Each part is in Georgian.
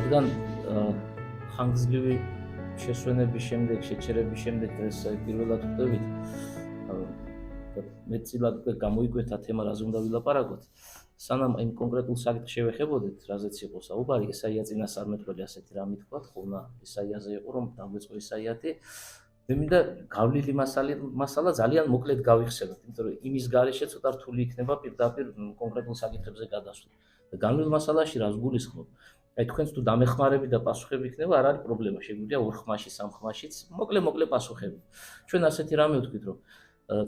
რადგან ხანგრძლივი შესვენების შემდეგ, შეჩერების შემდეგ დღეს პირველად ვხვდებით, მეტწილად გამოიკვეთა თემა, რაზე უნდა ვილაპარაკოთ. სანამ იმ კონკრეტულ საკითხს შევეხებოდეთ, რაზეც იყო საუბარი, ესაია წინასწარმეტყველი ასეთი რამე თქვა, ხოლმე ესაიაზე იყო, რომ დავეწყო ესაიათი. მე მინდა გავლილი მასალა ძალიან მოკლედ გავიხსენოთ, იმიტომ რომ იმის გარეშე ცოტა რთული იქნება პირდაპირ კონკრეტულ საკითხებზე გადასვლა. განვლილ მასალაში რას გულისხმობ? აი თქვენც თუ დამეხმარები და პასუხები იქნება, არ არის პრობლემა, შეგვიძლია 2 ხმაში, 3 ხმაშიც მოკლე პასუხები. ჩვენ ასეთი რამე ვთქვით, რომ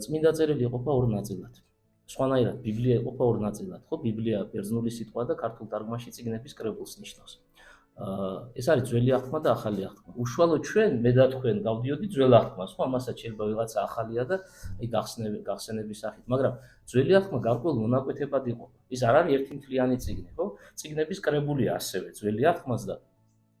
წმინდა წერილი იყოფა 2 ნაწილად. სხვანაირად ბიბლია იყოფა 2 ნაწილად, ხო? ბიბლია ბერძნული სიტყვა და ქართულ თარგმანში წიგნების კრებულს ნიშნავს. ეს არის ძველი აღთქმა და ახალი აღთქმა. უშუალოდ ჩვენ მე და თქვენ გავდიოდი ძველ აღთქმას, ხო? ამასაც შეიძლება ვიღაცა ახალია და აი გახსენების სახით, მაგრამ ძველი აღთქმა გარკვეულ მონაკვეთებად იყოფა. ის არ არის ერთი მთლიანი წიგნი, ხო? წიგნების კრებულია ასევე ძველი აღთქმაც და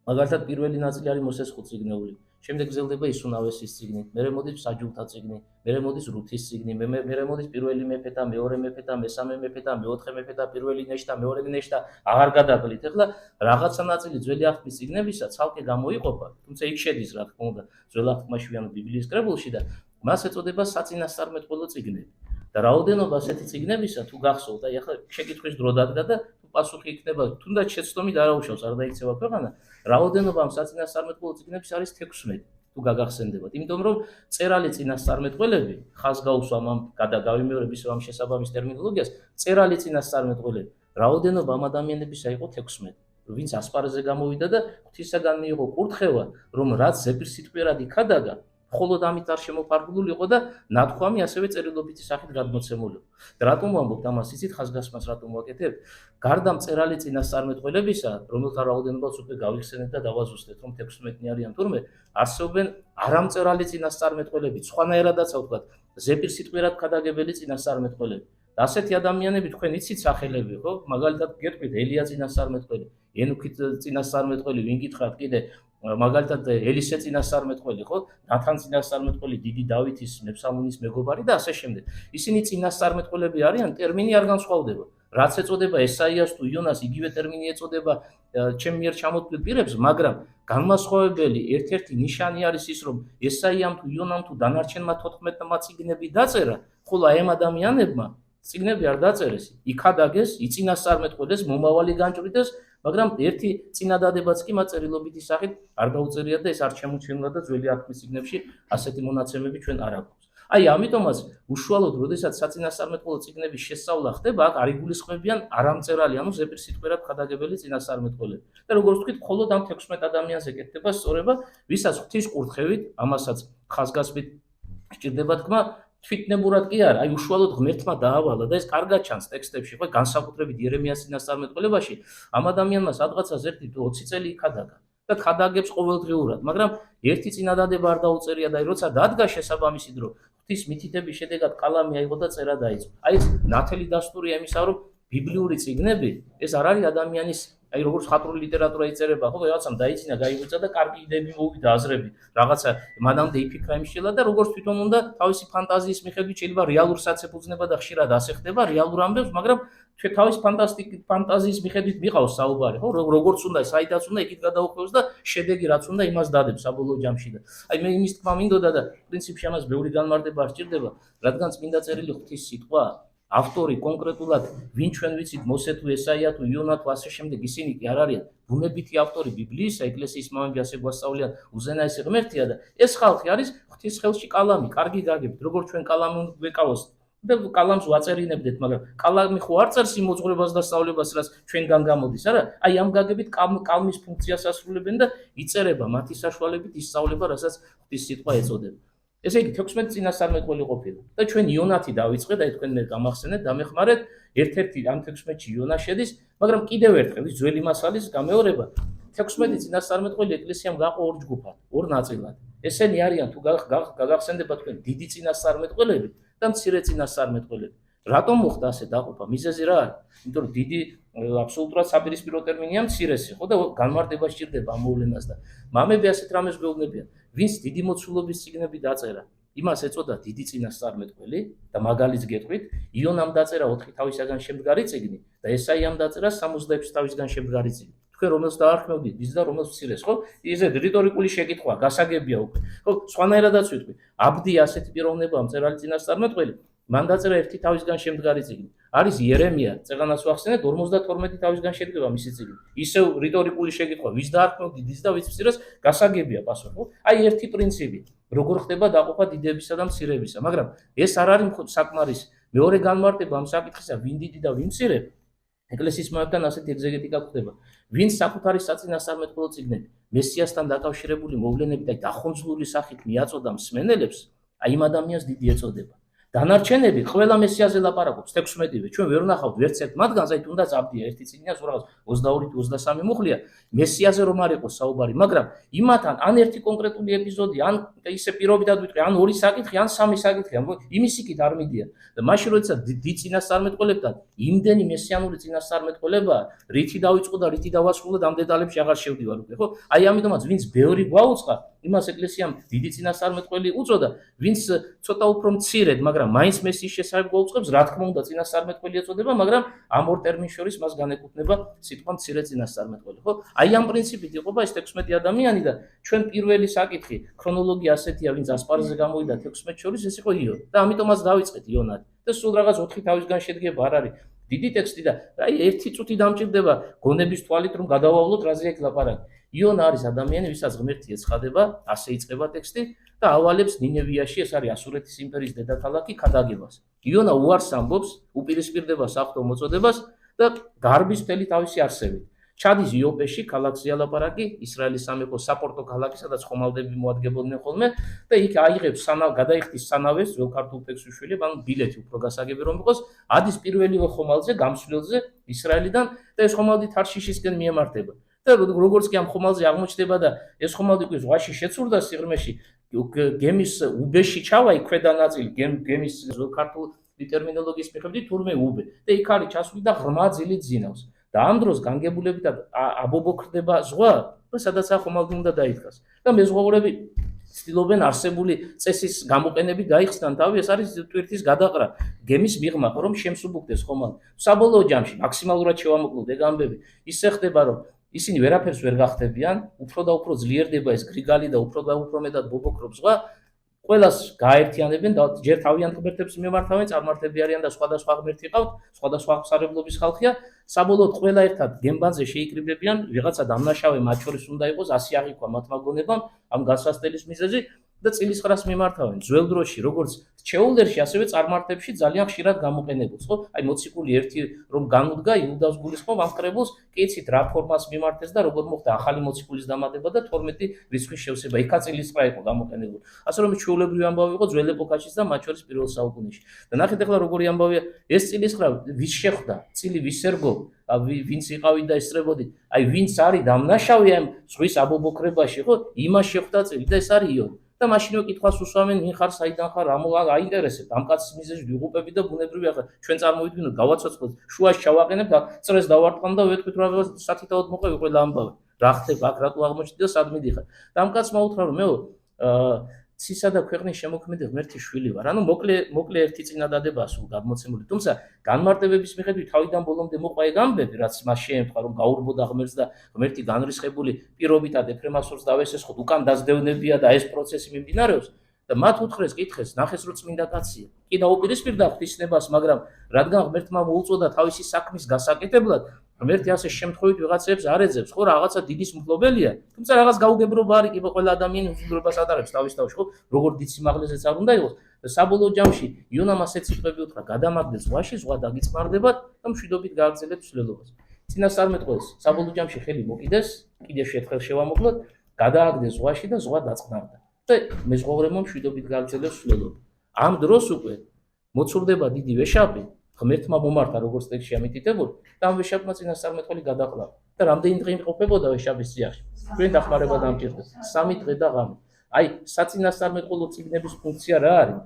მაგალითად პირველი ნაწილი არის მოსეს ხუთწიგნეული. შემდეგ გრძელდება ისუნავესის წიგნი, მერე მოდის საჯულთა წიგნი, მერე მოდის რუთის წიგნი, მერე მოდის პირველი მეფეთა, მეორე მეფეთა, მესამე მეფეთა, მეოთხე მეფეთა, პირველი ნეშტა, მეორე ნეშტა, აღარ გადაკლით. ეხლა რაღაცა ნაწილი ძველი აღთქმის წიგნებისა ცალკე გამოიყოფა, თუმცა იქ შედის, რა თქმა უნდა, ძველ აღთქმაში ანუ ბიბლიის კრებულში და მას ეწოდება საწინასწარმეტყველო წიგნები. და რაოდენობა ასეთი წიგნებისა თუ გახსოვთ, აი ახლა შეკითხვის დრო დადგა და პასუხი იქნება, თუნდაც შეცდომით არ აუშავს, არ დაიქცევა ქვეყანა. რაოდენობა ამ საწინასწარმეტყველო წიგნების არის 16, თუ გაგახსენდებათ. იმიტომ რომ წერალი წინასწარმეტყველები, ხაზს გაუსვამ ამ გადაგავიმეორებ ისევ ამ შესაბამის ტერმინოლოგიას, წერალი წინასწარმეტყველები, რაოდენობა ამ ადამიანებისა იყო 16. ვინც ასპარეზზე გამოვიდა და ღვთისაგან მიიღო კურთხევა, რომ რაც ზეპირსიტყვიერად იქადაგა, მხოლოდ ამით არ შემოფარგლული იყო და ნათქვამი ასევე წერილობითი სახით გადმოცემული. რატომ ვამბობთ ამას, იცით ხაზგასმას რატომ ვაკეთებ? გარდა მწერალი წინასწარმეტყველებისა, რომელთა რაოდენობაც უკვე გავიხსენეთ და დავაზუსტეთ, რომ 16 არიან თურმე, არსებობენ არამწერალი წინასწარმეტყველები, სხვანაირადაც ვთქვათ, ზეპირსიტყვიერად ქადაგებელი წინასწარმეტყველები. და ასეთი ადამიანები თქვენ იცით სახელები, ხო? მაგალითად გეტყვით ელია წინასწარმეტყველი, ენუქი წინასწარმეტყველი, ვინ გითხრათ კიდე მაგალითად ელისე წინასწარმეტყველი, ხო? ნათან წინასწარმეტყველი, დიდი დავითის მეფსალმონის მეგობარი და ასე შემდეგ. ისინი წინასწარმეტყველები არიან, ტერმინი არ განსხვავდება. რაც ეწოდება ესაიას თუ იონას, იგივე ტერმინი ეწოდება ჩემ მიერ ჩამოთვლილ პირებს, მაგრამ განმასხვავებელი ერთ-ერთი ნიშანი არის ის, რომ ესაიამ თუ იონამ თუ დანარჩენმა 14-მა წიგნები დაწერა, ხოლო აი ამ ადამიანებმა წიგნები არ დაწერეს, იქადაგეს, იწინასწარმეტყველეს, მომავალი განჭვრიტეს, მაგრამ ერთი წინადადებაც კი მათ წერილობითი სახით არ გაუწერია და ეს არ შემოჩენილა და ძველი აღთქმის წიგნებში ასეთი მონაცემები ჩვენ არ აქვს. აი ამიტომაც უშუალოდ როდესაც საწინასწარმეტყველო წიგნების შესწავლა ხდება, აქ არ იგულისხმებიან არამწერალი, ანუ ზეპირსიტყვიერად ქადაგებელი წინასწარმეტყველები. და როგორც ვთქვით, მხოლოდ ამ 16 ადამიანს ეკეთება სწორება, ვისაც ღვთის კურთხევით, ამასაც ხაზგასმით სჭირდება თქმა, თვითნებურად კი არა, აი უშუალოდ ღმერთმა დაავალა და ეს კარგად ჩანს ტექსტებში, ხო, განსაკუთრებით იერემიას წინასწარმეტყველებაში, ამ ადამიანმა სადღაცას 1-20 წელი იქადაგა და ქადაგებს ყოველდღიურად, მაგრამ ერთი წინადადება არ დაუწერია და როცა დადგა შესაბამისი დრო, ღვთის მითითების შედეგად კალამი აიღო და წერა დაიწყო. აი ეს ნათელი დასტურია იმისა, რომ ბიბლიური წიგნები ეს არ არის ადამიანის აი როგორც ხატრული ლიტერატურა იწერება, ხო, რაღაცამ დაიცინა, გაიღვიძა და კარგი იდეები მოვიდა აზრები, რაღაცა მანამდე იფიქრა იმშელა და როგორც თვითონ უნდა თავისი ფანტაზიის მიხედვით შეიძლება რეალურ საცებ უძნება და ხშირად ასე ხდება რეალურ ამბებს, მაგრამ ჩვენ თავის ფანტაზიის მიხედვით მიყავს საუბარი, ხო, როგორც უნდა, საიდაც უნდა იქით გადაუხვევს და შედეგი რაც უნდა იმას დადებს საბოლოო ჯამში და აი მე იმის თქმა მინდოდა და პრინციპში ამას ბევრი განმარტება არ სჭირდება, რადგან წმინდა წერილი ღვთის სიტყვა ავტორი კონკრეტულად ვინ ჩვენ ვიცით მოსე თუ ესაია თუ იონა თუ ასე შემდეგ ისინი კი არ არიან ბუნებითი ავტორი ბიბლიისა ეკლესიის მამები ასე გვასწავლიან უზენაესი ღმერთია და ეს ხალხი არის ღვთის ხელში კალამი კარგი გაგებით როგორც ჩვენ კალამი უნდა გვეკავოს და კალამს ვაწერინებდეთ მაგრამ კალამი ხო არ წერს იმ მოძღვრებას და სწავლებას რაც ჩვენგან გამოდის არა აი ამ გაგებით კალმის ფუნქციას ასრულებენ და იწერება მათი საშუალებით ისწავლება რასაც ღვთის სიტყვა ეწოდება. ესე იგი 16 წინასწარმეტყველი ყოფილა და ჩვენ იონათი დავიწყეთ, აი თქვენ მე გამახსენეთ, დამეხმარეთ, ერთ-ერთი ამ 16-ში იონა შედის, მაგრამ კიდევ ერთხელ ის ძველი მასალის გამეორება 16 წინასწარმეტყველი ეკლესიამ გაყო 2 ჯგუფად, 2 ნაწილად. ესენი არიან თუ გაგახსენდება თქვენ დიდი წინასწარმეტყველები და მცირე წინასწარმეტყველები. რატომ მოხდა ასე დაყოფა? მიზეზი რა არის? იმიტომ რომ დიდი აბსოლუტურად საპირისპირო ტერმინია მცირესი, ხო და განმარტება სჭირდება ამ მოვლენას და მამები ასეთ რამეს გვეუბნებიან. ვინც დიდი მოცულობის წიგნები დაწერა, იმას ეწოდა დიდი წინასწარმეტყველი და მაგალითს გეტყვით, იონამ დაწერა 4 თავისაგან შემდგარი წიგნი და ესაიამ დაწერა 66 თავისგან შემდგარი წიგნი. თქვენ რომელს დაარქმევდით ვის და რომელს მცირეს, ხო? ისე რიტორიკული შეკითხვა, გასაგებია უკვე. ხო, სხვანაირადაც ვიტყვი. აბდი ასეთი პიროვნებაა მწერალი წინასწარმეტყველი, მან დაწერა ერთი თავისგან შემდგარი წიგნი. არის იერემია, წეგანას ვახსენეთ 52 თავისგან შედგება მისი წიგნი. ისევ რიტორიკული შეკითხვა, ვის დაარქმევდით ვის და ვის მცირეს, გასაგებია პასუხი, ხო? აი ერთი პრინციპი, როგორ ხდება დაყოფა დიდებისა და მცირებისა, მაგრამ ეს არ არის საკმარისი. მეორე განმარტება ამ საკითხისა, ვინ დიდი და ვინ მცირე, ეკლესიის მომებთან ასეთი ეგზეგეტიკა ხდება. ვინც საკუთარი საწინასწარმეტყველო წიგნები მესიასთან დაკავშირებული მოვლენებით და დახონძლული სახით მიაწოდა მსმენელებს, აი იმ ადამიანს დიდი ეწოდება. დანარჩენები ყველა მესიაზე ლაპარაკობს 16-ვე. ჩვენ ვერ ვნახავთ ვერც ერთ მათგანს, აი თუნდაც აბდია ერთი წიგნია, რაღაც 22-23 მუხლია, მესიაზე რომ არ იყოს საუბარი, მაგრამ იმათთან ან ერთი კონკრეტული ეპიზოდი, ან ისე პირობითად ვიტყვი, ან ორი საკითხი, ან სამი საკითხი, იმის იქით არ მიდიან. და მაშინ როდესაც დიდ წინასწარმეტყველებთან იმდენი მესიანური წინასწარმეტყველება, რითი დავიწყო და რითი დავასრულე, ამ დეტალებში აღარ შევდივარ უკვე, ხო? აი ამიტომაც ვინც ბევრი გვაუწყა, იმას ეკლესიამ დიდი წინასწარმეტყველი უწოდა, ვინც ცოტა უფრო მცირედ, მაგრამ მაინც მესიის შესახებ გვაუწყებს, რა თქმა უნდა წინასწარმეტყველი ეწოდება, მაგრამ ამ ორ ტერმინს შორის მას განეკუთვნება სიტყვა მცირე წინასწარმეტყველი, ხო? აი ამ პრინციპით იყოფა ეს 16 ადამიანი და ჩვენ პირველი საკითხი, ქრონოლოგია ასეთია, ვინც ასპარეზზე გამოვიდა 16 შორის, ეს იყო იო. და ამიტომაც დავიწყეთ იონად. და სულ რაღაც 4 თავისგან შედგება, არ არის დიდი ტექსტი და აი ერთი წუთი დამჭირდება გონების თვალით რომ გადავავლოთ რაზე აქ ლაპარაკი. იონა არის ადამიანი, ვისაც ღმერთი ეცხადება, ასე იწყება ტექსტი და ავალებს ნინევიაში, ეს არის ასურეთის იმპერიის დედაქალაქი ქადაგებას. იონა უარს ამბობს, უპირისპირდება საღვთო მოწოდებას და გარბის მთელი თავისი არსებით. ჩადის იოპეში, ქალაქზე ალაპარაკი, ისრაელის სამეფო საპორტო ქალაქი, სადაც ხომალდები მოადგებოდნენ ხოლმე და იქ აიღებს გადაიხდის სანავეს, ძველ ქართულ ტექსტში შვილებ, ანუ ბილეთი უფრო გასაგები რომ იყოს, ადის პირველივე ხომალდზე, გამსვლელზე ისრაელიდან და ეს ხომალდი თარშიშისკენ მიემართება. და როგორც კი ამ ხომალდზე აღმოჩნდება და ეს ხომალდი უკვე ზღვაში შეცურდა სიღრმეში, გემის უბეში ჩავა იქ ქვედა ნაწილი, გემის ძველ ქართულ ტერმინოლოგიის მიხედვით თურმე უბე და იქ არის ჩასული და ღრმა ძილით ძინავს. და ამ დროს განგებულებიდან აბობოქრდება ზღვა და სადაც ხომალდი უნდა დაიდგას. და მეზღვაურები ცდილობენ არსებული წესის გამოყენებით გაიხსნან თავი, ეს არის ტვირთის გადაყრა, გემის მიღმა, რომ შემსუბუქდეს ხომალდი. საბოლოო ჯამში მაქსიმალურად შევამოკლოთ ეგ ამბები. ისე ხდება, რომ ისინი ვერაფერს ვერ გახდებიან, უფრო და უფრო ძლიერდება ეს გრიგალი და უფრო და უფრო მეტად ბობოქრობს ზღვა. ყველას გააერთიანებენ და ჯერ თავიანთ ღმერთებს მიმართავენ, წარმართები არიან და სხვადასხვა ღმერთი ყავთ, სხვადასხვა აღმსარებლობის ხალხია. საბოლოოდ ყველა ერთად გემბანზე შეიკრიბებიან, ვიღაცა დამნაშავე მათ შორის უნდა იყოს, ასე აღიქვა მათმა გონებამ ამ გასასწრების მიზეზი და წილისყრას მიმართავენ. ძველ დროში, როგორც ჩეულერში, ასევე წარმართებში ძალიან ხშირად გამოყენებულს, ხო? აი მოციქული ერთი რომ განუდგა იუდას გულისხმობ ამ კრებულს, კი იცით რა ფორმას მიმართეს და როგორ მოხდა ახალი მოციქულის დამატება და 12 რიცხვის შევსება. იქა წილისყრა იყო გამოყენებული. ასე რომ ჩვეულებრივი ამბავი იყო ძველ ეპოქაშიც და მათ შორის პირველ საუკუნეში. და ნახეთ ახლა როგორი ამბავია, ეს წილისყრა ვის შეხვდა, წილი ვის ერგო, ვინც იყავით და ესწრებოდით, აი ვინც არის დამნაშავე ამ ზღვის აბობოქრებაში, ხო? იმას შეხვდა წილი და ეს არის იონი. და მაშინვე კითხვას უსვამენ, ვინ ხარ, საიდან ხარ, რა აინტერესებს, ამ კაცის მიზეზი ვიღუპები და ბუნებრივი ახლა ჩვენ წარმოვიდგინოთ, გავაცოცხლოთ, შუაში ჩავაყენებ და წრეს დავარტყამ და ვეთქვით რა სათითაოდ მოყვევი ყველა ამბავი. რა ხდება, აქ რატო აღმოჩნდი და სად მიდიხარ. და ამ კაცმა უთხრა რომ მეო ცისა და ქვეყნის შემოქმედი ღმერთის შვილი ვარ. ანუ მოკლე ერთი წინადადებაა სულ გამოცემული. თუმცა განმარტებების მიხედვით თავიდან ბოლომდე მოყვა ეგ ამბები, რაც მას შეემთხვა რომ გაურბოდა ღმერთს და ღმერთი განრისხებული პირობითად ეფრემასურს დავესესხოთ, უკან დაზდევნებია და ეს პროცესი მიმდინარეობს. და მათ უთხრეს კითხეს, ნახეს რომ წმინდა კაცია. კი დაუპირისპირდა ღვთისნებას, მაგრამ რადგან ღმერთმა მოუწოდა თავისი საქმის გასაკეთებლად, ღმერთი ასე შემთხვევით ვიღაცებს არ ეძებს, ხო, რაღაცა დიდის მფლობელია, თუმცა რაღაც გაუგებრობა არის, კი ყველა ადამიანი მფლობელობას ატარებს თავის თავში, ხო, როგორ დიდ სიმაღლეზეც არ უნდა იყოს. და საბოლოო ჯამში იონამ ასეთ სიტყვები უთხრა, გადამაგდე ზღვაში, ზღვა დაგიწმარდებათ და მშვიდობით გააგრძელებს ცვლილობას. წინასწარმეტყველს საბოლოო ჯამში ხელი მოკიდეს, კიდევ შეთხელ შევამოკლოთ, გადააგდე ზღვაში და ზღვა დაწყნარდა. და მეზღვაურებმა მშვიდობით გააგრძელეს ცვლილობა. ამ დროს უკვე მოცურდება დიდი ვეშაპი, ღმერთმა მომართა როგორც ტექსტში ამიტიტებული და ამ ვეშაპმა წინასწარმეტყველი გადაყლავა. და რამდენი დღე იმყოფებოდა ვეშაპის წიაღში? ჩვენ დახმარება დამჭირდა 3 დღე და ღამე. აი, საწინასწარმეტყველო წიგნების ფუნქცია რა არის?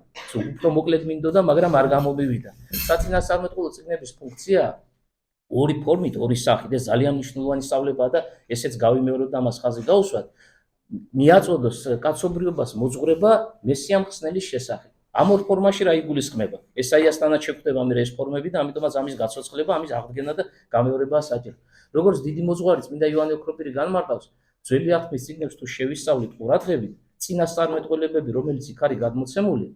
უფრო მოკლედ მინდოდა, მაგრამ არ გამომივიდა. საწინასწარმეტყველო წიგნების ფუნქცია ორი ფორმით, ორი სახით, ეს ძალიან მნიშვნელოვანი სწავლებაა და ესეც გავიმეორებ და ამას ხაზი გავუსვათ. მიაწოდოს კაცობრიობას მოძღვრება მესიამ ხსნელის შესახებ. ამ ორ ფორმაში რა იგულისხმება? ესაიასთანაც შეხვდება მე ეს ფორმები და ამიტომაც ამის გაცოცხლება, ამის აღდგენა და გამეორებაა საჭირო. როგორც დიდი მოძღვარი წმინდა იოანე ოქროპირი განმარტავს, ძველი აღთქმის წიგნებს თუ შევისწავლით ყურადღებით, წინასწარმეტყველებები, რომელიც იქ არის გადმოცემული,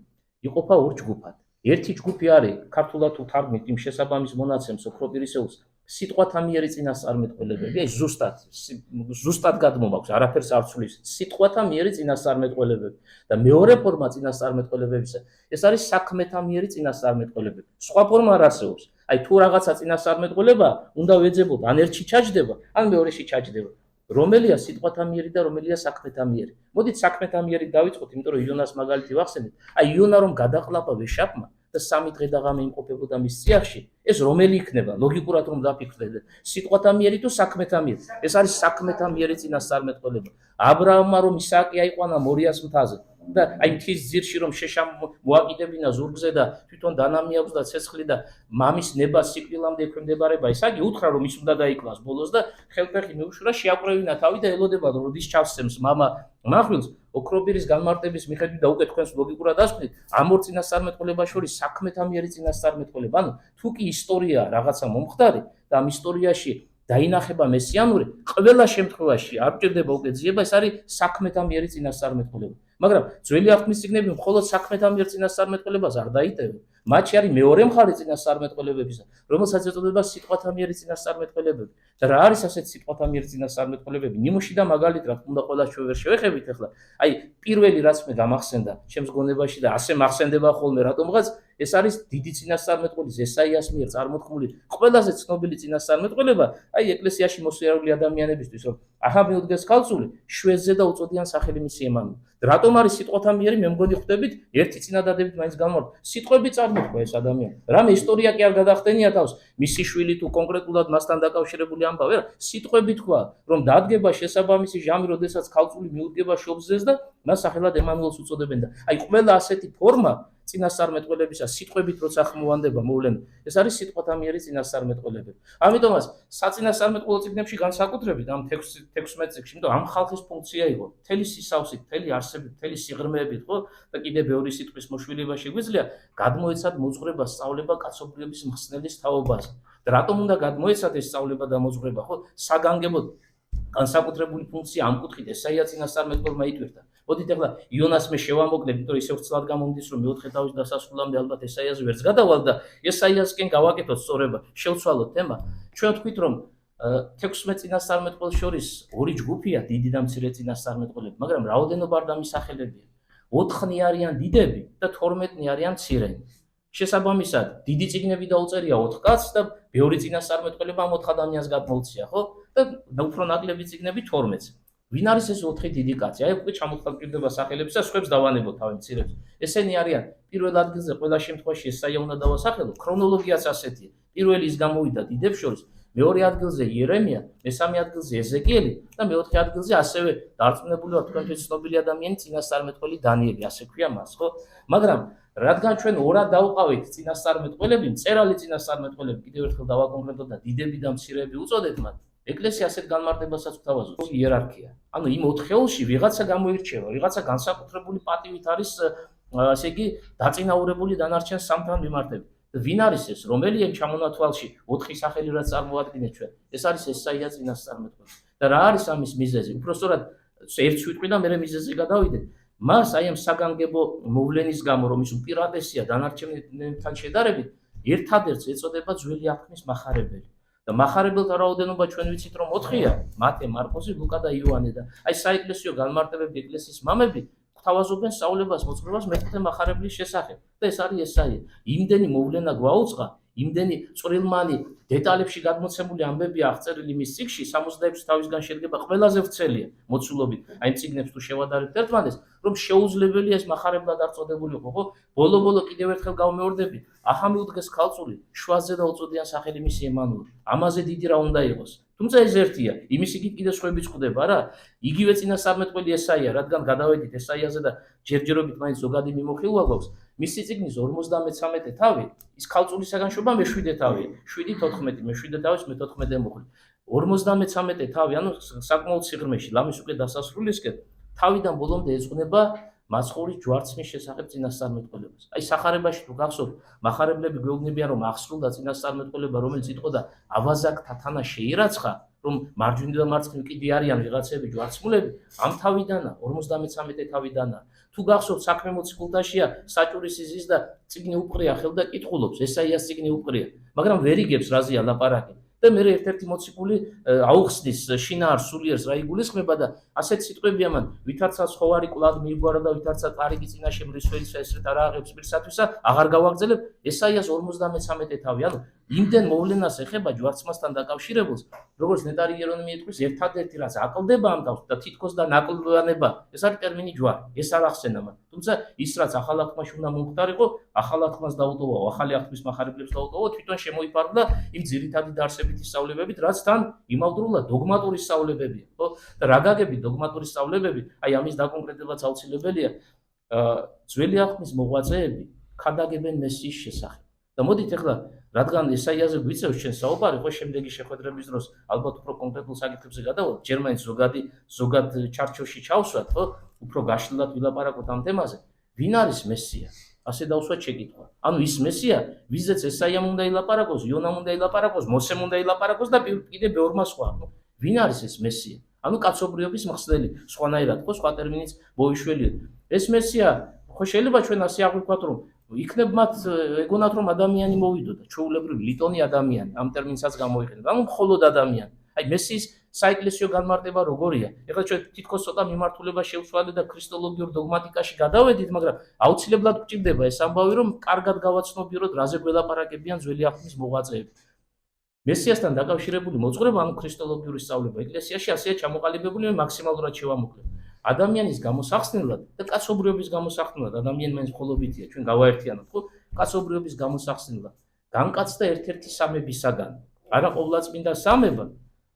იყოფა ორ ჯგუფად. ერთი ჯგუფი არის ქართულად თუ თარგმნით იმ შესაბამის მონაცემს ოქროპირისეულს სიტყვათა მიერი წინასწარმეტყველებები, აი ზუსტად გადმომაქვს, არაფერს არ ცვლის, სიტყვათა მიერი წინასწარმეტყველებები და მეორე ფორმა წინასწარმეტყველებებისა, ეს არის საქმეთა მიერი წინასწარმეტყველებები. სხვა ფორმა არ არსებობს. აი თუ რაღაცა წინასწარმეტყველება უნდა ვეძებოთ, ან ერთში ჩაჯდება, ან მეორეში ჩაჯდება. რომელია სიტყვათა მიერი და რომელია საქმეთა მიერი. მოდით საქმეთა მიერი დავიწყოთ, იმიტომ რომ იონას მაგალითი ვახსენეთ. აი იონა რომ გადაყლაპა ვეშაპმა და 3 დღე და ღამე იმყოფებოდა მის წიაღში, ეს რომელი იქნება? ლოგიკურად რომ დაფიქრდეთ, სიტყვათა მიერი თუ საქმეთა მიერი? ეს არის საქმეთა მიერი წინასწარმეტყველება. აბრაამმა რომ ისააკი აიყვანა მორიას მთაზე და აი მთის ძირში რომ შეშა მოაკიდებინა ზურგზე და თვითონ დანამი აქვს და ცეცხლი და მამის ნება სიკვდილამდე ექვემდებარება, ისააკი უთხრა რომ ის უნდა დაიკლას ბოლოს და ხელფეხი მიუშურა, შეაკრევინა თავი და ელოდება რომ როდის ჩავსცემს მამა მახვილს. ოქროპირის განმარტების მიხედვით და უკვე თქვენს ლოგიკურად ასწრით, ამ ორ წინასწარმეტყველებას შორის საქმეთა მიერი წინასწარმეტყველება, ანუ თუ კი ისტორია რაღაცა მომხდარი და ამ ისტორიაში დაინახება მესიანური, ყველა შემთხვევაში არ ჭირდება უკვე ძიება, ეს არის საქმეთა მიერი წინასწარმეტყველება. მაგრამ ძველი აღთქმის წიგნები მხოლოდ საქმეთა მიერ წინასწარმეტყველებას არ დაიტევენ. მათში არის მეორე მხარე წინასწარმეტყველებებისა, რომელსაც ეწოდება სიტყვათა მიერი წინასწარმეტყველებები. და რა არის ასეთ სიტყვათა მიერ წინასწარმეტყველებები? ნიმუში და მაგალითად, რა თქმა უნდა, ყველას ვერ შევეხებით ახლა. აი, პირველი რაც მე გამახსენდა ჩემს გონებაში და ასე მახსენდება ხოლმე რატომღაც, ეს არის დიდი წინასწარმეტყველის ესაიას მიერ წარმოთქმული ყველაზე ცნობილი წინასწარმეტყველება, აი ეკლესიაში მოსიარული ადამიანებისთვის, რომ ახლა მიუდგეს ქალწული, შვედზე და უწოდიან სახელი მისი ემანუელი. რატომ არის სიტყვათა მიერი? მე მგონი ხვდებით, ერთი წინადადებით მაინც გამოვარდა. სიტყვები წარმოთქვა ეს ადამიანი. რამე ისტორია კი არ გადახდენია თავს, მისი შვილი თუ კონკრეტულად მასთან დაკავშირებული ამბავი, რა, სიტყვები თქვა, რომ დადგება შესაბამისი ჟამი, როდესაც ქალწული მიუდგება შობზეს და მას სახელად ემანუელს უწოდებენ და აი ყველა ასეთი ფორმა წინასწარმეტყველებისა სიტყვებით როცა ხმოვანდება მოვლენა, ეს არის სიტყვათა მიერი წინასწარმეტყველებები. ამიტომაც საწინასწარმეტყველო წიგნებში განსაკუთრებით ამ 16 წიგნში, იმიტომ ამ ხალხის ფუნქცია იყო მთელი სისავსით, მთელი არსებით, მთელი სიღრმეებით, ხო? და კიდე ბევრი სიტყვის მოშვილება შეგვიძლია გადმოეცათ მოძღვრება, სწავლება კაცობრიობის მხსნელის თაობაზე. და რატომ უნდა გადმოეცათ ეს სწავლება და მოძღვრება, ხო? საგანგებოდ განსაკუთრებული ფუნქცია ამ კუთხით ესაია წინასწარმეტყველმა იტვირთა. მოდით ახლა იონას მე შევამოკლებ, იმიტომ რომ ისე ვრცლად გამომდის, რომ მეოთხე თავის დასასრულამდე ალბათ ესაიას ვერც გადავალ და ესაიასკენ გავაკეთოთ სწორება, შევცვალოთ თემა. ჩვენ ვთქვით, რომ 16 წინასწარმეტყველს შორის ორი ჯგუფია, დიდი და მცირე წინასწარმეტყველები, მაგრამ რაოდენობა არ დამისახელებია. 4-ნი არიან დიდები და 12-ნი არიან მცირენი. შესაბამისად, დიდი წიგნები დაუწერია 4 კაცს და ბევრი წინასწარმეტყველება ამ 4 ადამიანს გადმოუცია, ხო? და უფრო ნაკლები წიგნები 12-ს. ვინ არის ეს 4 დიდი კაცი? აი უკვე ჩამოხალკირდება სახელებს და სხვებს დავანებოთ თავი მცირებს. ესენი არიან პირველ ადგილზე ყველა შემთხვევაში ესაია უნდა დავასახელო, ქრონოლოგიაც ასეთია. პირველი ის გამოვიდა დიდებს შორის, მეორე ადგილზე იერემია, მესამე ადგილზე ეზეკიელი და მეოთხე ადგილზე ასევე დარწმუნებული ვარ თქვენთვის ცნობილი ადამიანი წინასწარმეტყველი დანიელი, ასე ქვია მას, ხო? მაგრამ რადგან ჩვენ ორად დავყავით წინასწარმეტყველები, მწერალი წინასწარმეტყველები, კიდევ ერთხელ დავაკონკრეტოთ და დიდები და მცირეები უწოდეთ მათ. ეკლესია ასეთ განმარტებასაც გვთავაზობს, იერარქია. ანუ იმ 4-ში ვიღაცა გამოირჩევა, ვიღაცა განსაკუთრებული პატივით არის, ასე იგი, დაწინაურებული დანარჩენ 3-თან მიმართებით. ვინ არის ეს? რომელია ჩამონათვალში 4 სახელი რაც წარმოადგენთ ჩვენ? ეს არის ესაია წინასწარმეტყველი. და რა არის ამის მიზეზი? უпростоრად ერთს ვიტყვი და მე მიზეზზე გადავიდე. მას აი ამ საგანგებო მოვლენის გამო, რომ ის უპირატესია დანარჩენთან შედარებით, ერთადერთს ეწოდება ძველი აღთქმის მახარებელი. და მახარებელთა რაოდენობა ჩვენ ვიცით რომ 4-ია, მათე, მარკოზი, ლუკა და იოანე და აი საეკლესიო განმარტებები ეკლესიის მამები გვთავაზობენ სწავლებას, მოძღვრებას მეხუთე მახარებლის შესახებ და ეს არის ესაია. იმდენი მოვლენა გვაუწყა, იმდენი წვრილმანი დეტალებში გადმოცემული ამბებია აღწერილი მის წიგნში, 66 თავისგან შედგება, ყველაზე ვრცელია მოცულობით. აი წიგნებს თუ შევადარებთ ერთმანეთს, რომ შეუძლებელია ეს მახარებლად არ წოდებულიყო, ხო? ბოლო-ბოლო კიდევ ერთხელ გავმეორდები, ახლა მიუდგეს ქალწული, შვაზე და უწოდიან სახელი მისი ემანუელი. ამაზე დიდი რა უნდა იყოს? თუმცა ეს ერთია, იმის იგი კიდე სხვებიც ხვდება რა. იგივე წინასწარმეტყველი ესაია, რადგან გადავედით ესაიაზე და ჯერჯერობით მაინც ზოგადი მიმოხილვა გვაქვს. მისი წიგნის 53 თავი, ის ქალწულისაგან შობა მე-7 თავია. 7-14, მე-7 თავის მე-14 მოხლი. 53 თავი, ანუ საკმაოდ სიღრმეში, ლამის უკვე დასასრულისკენ, თავიდან ბოლომდე ეძღვნება მაცხოვრის ჯვარცმის შესახებ წინასწარმეტყველებას. აი სახარებაში თუ გახსოვთ, მახარებლები გვეუბნებიან, რომ აღსრულდა წინასწარმეტყველება, რომელიც იტყოდა ავაზაკთა თანა შეირაცხა, რომ მარჯვნივ და მარცხნივ კიდე არიან ვიღაცები ჯვარცმულები, ამ თავიდანა 53 თავიდანა. თუ გახსოვთ, საქმე მოციქულთაშია საჭურის იზის და წიგნი უყრია ხელ და კითხულობს, ესაიას წიგნი უყრია, მაგრამ ვერ იგებს რაზეა ლაპარაკი. და მე ერთ-ერთი მოციქული აუხსნის შინაარ სულიერს რა იგულისხმება და ასეთ სიტყვებია მან, ვითარცა ცხოვარი კვლავ მიგვარა და ვითარცა კარგი წინაშე მრისველისა ესრეთ არ აღებს პირსათვისა, აღარ გავაგრძელებ, ესაიას 53 თავი. ანუ იმდენ მოვლენას ეხება ჯვარცმასთან დაკავშირებულს, როგორც ნეტარი იერონიმი ეთქვის, ერთადერთი რაც აკლდება ამ თავს და თითქოს და ნაკლდვანება, ეს არის ტერმინი ჯვარი. ეს არ ახსენა მან. თუმცა ის რაც ახალ აღთქმაში უნდა მომხდარიყო, ახალ აღთქმას დაუტოვო, ახალი აღთქმის მახარებლებს დაუტოვო, თვითონ შემოიფარგლა იმ ძირითადი დაარსებითი სწავლებებით, რაც თან იმავდროულად დოგმატური სწავლებებია, ხო? და რა გაგებით დოგმატური სწავლებები, აი ამის დაკონკრეტებაც აუცილებელია. ძველი აღთქმის მოღვაწეები ხადაგებენ მესიის შესახებ. და მოდით ახლა რადგან ესაიაზე გვიწევს ჩვენ საუბარი, ხო შემდეგი შეხვედრების დროს ალბათ უფრო კონკრეტულ საკითხებზე გადავალთ, ჯერ მაინც ზოგად ჩარჩოში ჩავსვათ, ხო? უფრო გაშლილად ვილაპარაკოთ ამ თემაზე. ვინ არის მესია? ასე დავსვათ შეკითხვა. ანუ ის მესია, ვიზეც ესაიამ უნდა ილაპარაკოს, იონამ უნდა ილაპარაკოს, მოსემ უნდა ილაპარაკოს და კიდე ბევრმა სხვა. ვინ არის ეს მესია? ანუ კაცობრიობის მხსნელი, სხვანაირად, ხო, სხვა ტერმინიც მოვიშველიოთ. ეს მესია, ხო შეიძლება ჩვენ ასე აღვიქვათ, რომ იქნებ მათ ეგონათ, რომ ადამიანი მოვიდოდა, ჩვეულებრივი ლიტონი ადამიანი, ამ ტერმინსაც გამოიყენებ. ანუ მხოლოდ ადამიანი. აი მესიის საეკლესიო განმარტება როგორია? ეხლა ჩვენ თითქოს ცოტა მიმართულება შევცვალეთ და ქრისტოლოგიურ დოგმატიკაში გადავედით, მაგრამ აუცილებლად გვჭირდება ეს ამბავი, რომ კარგად გავაცნობიეროთ, რაზე გველაპარაკებიან ძველი აღთქმის მოღვაწეები. მესიასთან დაკავშირებული მოძღვრება, ანუ ქრისტოლოგიური სწავლება ეკლესიაში ასეა ჩამოყალიბებული, მე მაქსიმალურად შევამოკლებ. ადამიანის გამოსახსნელად და კაცობრიობის გამოსახსნელად, ადამიანი მაინც მხოლობითია, ჩვენ გავაერთიანოთ, ხო? კაცობრიობის გამოსახსნელად განკაცდა ერთ-ერთი სამებისაგან. არა ყოვლადწმინდა სამება,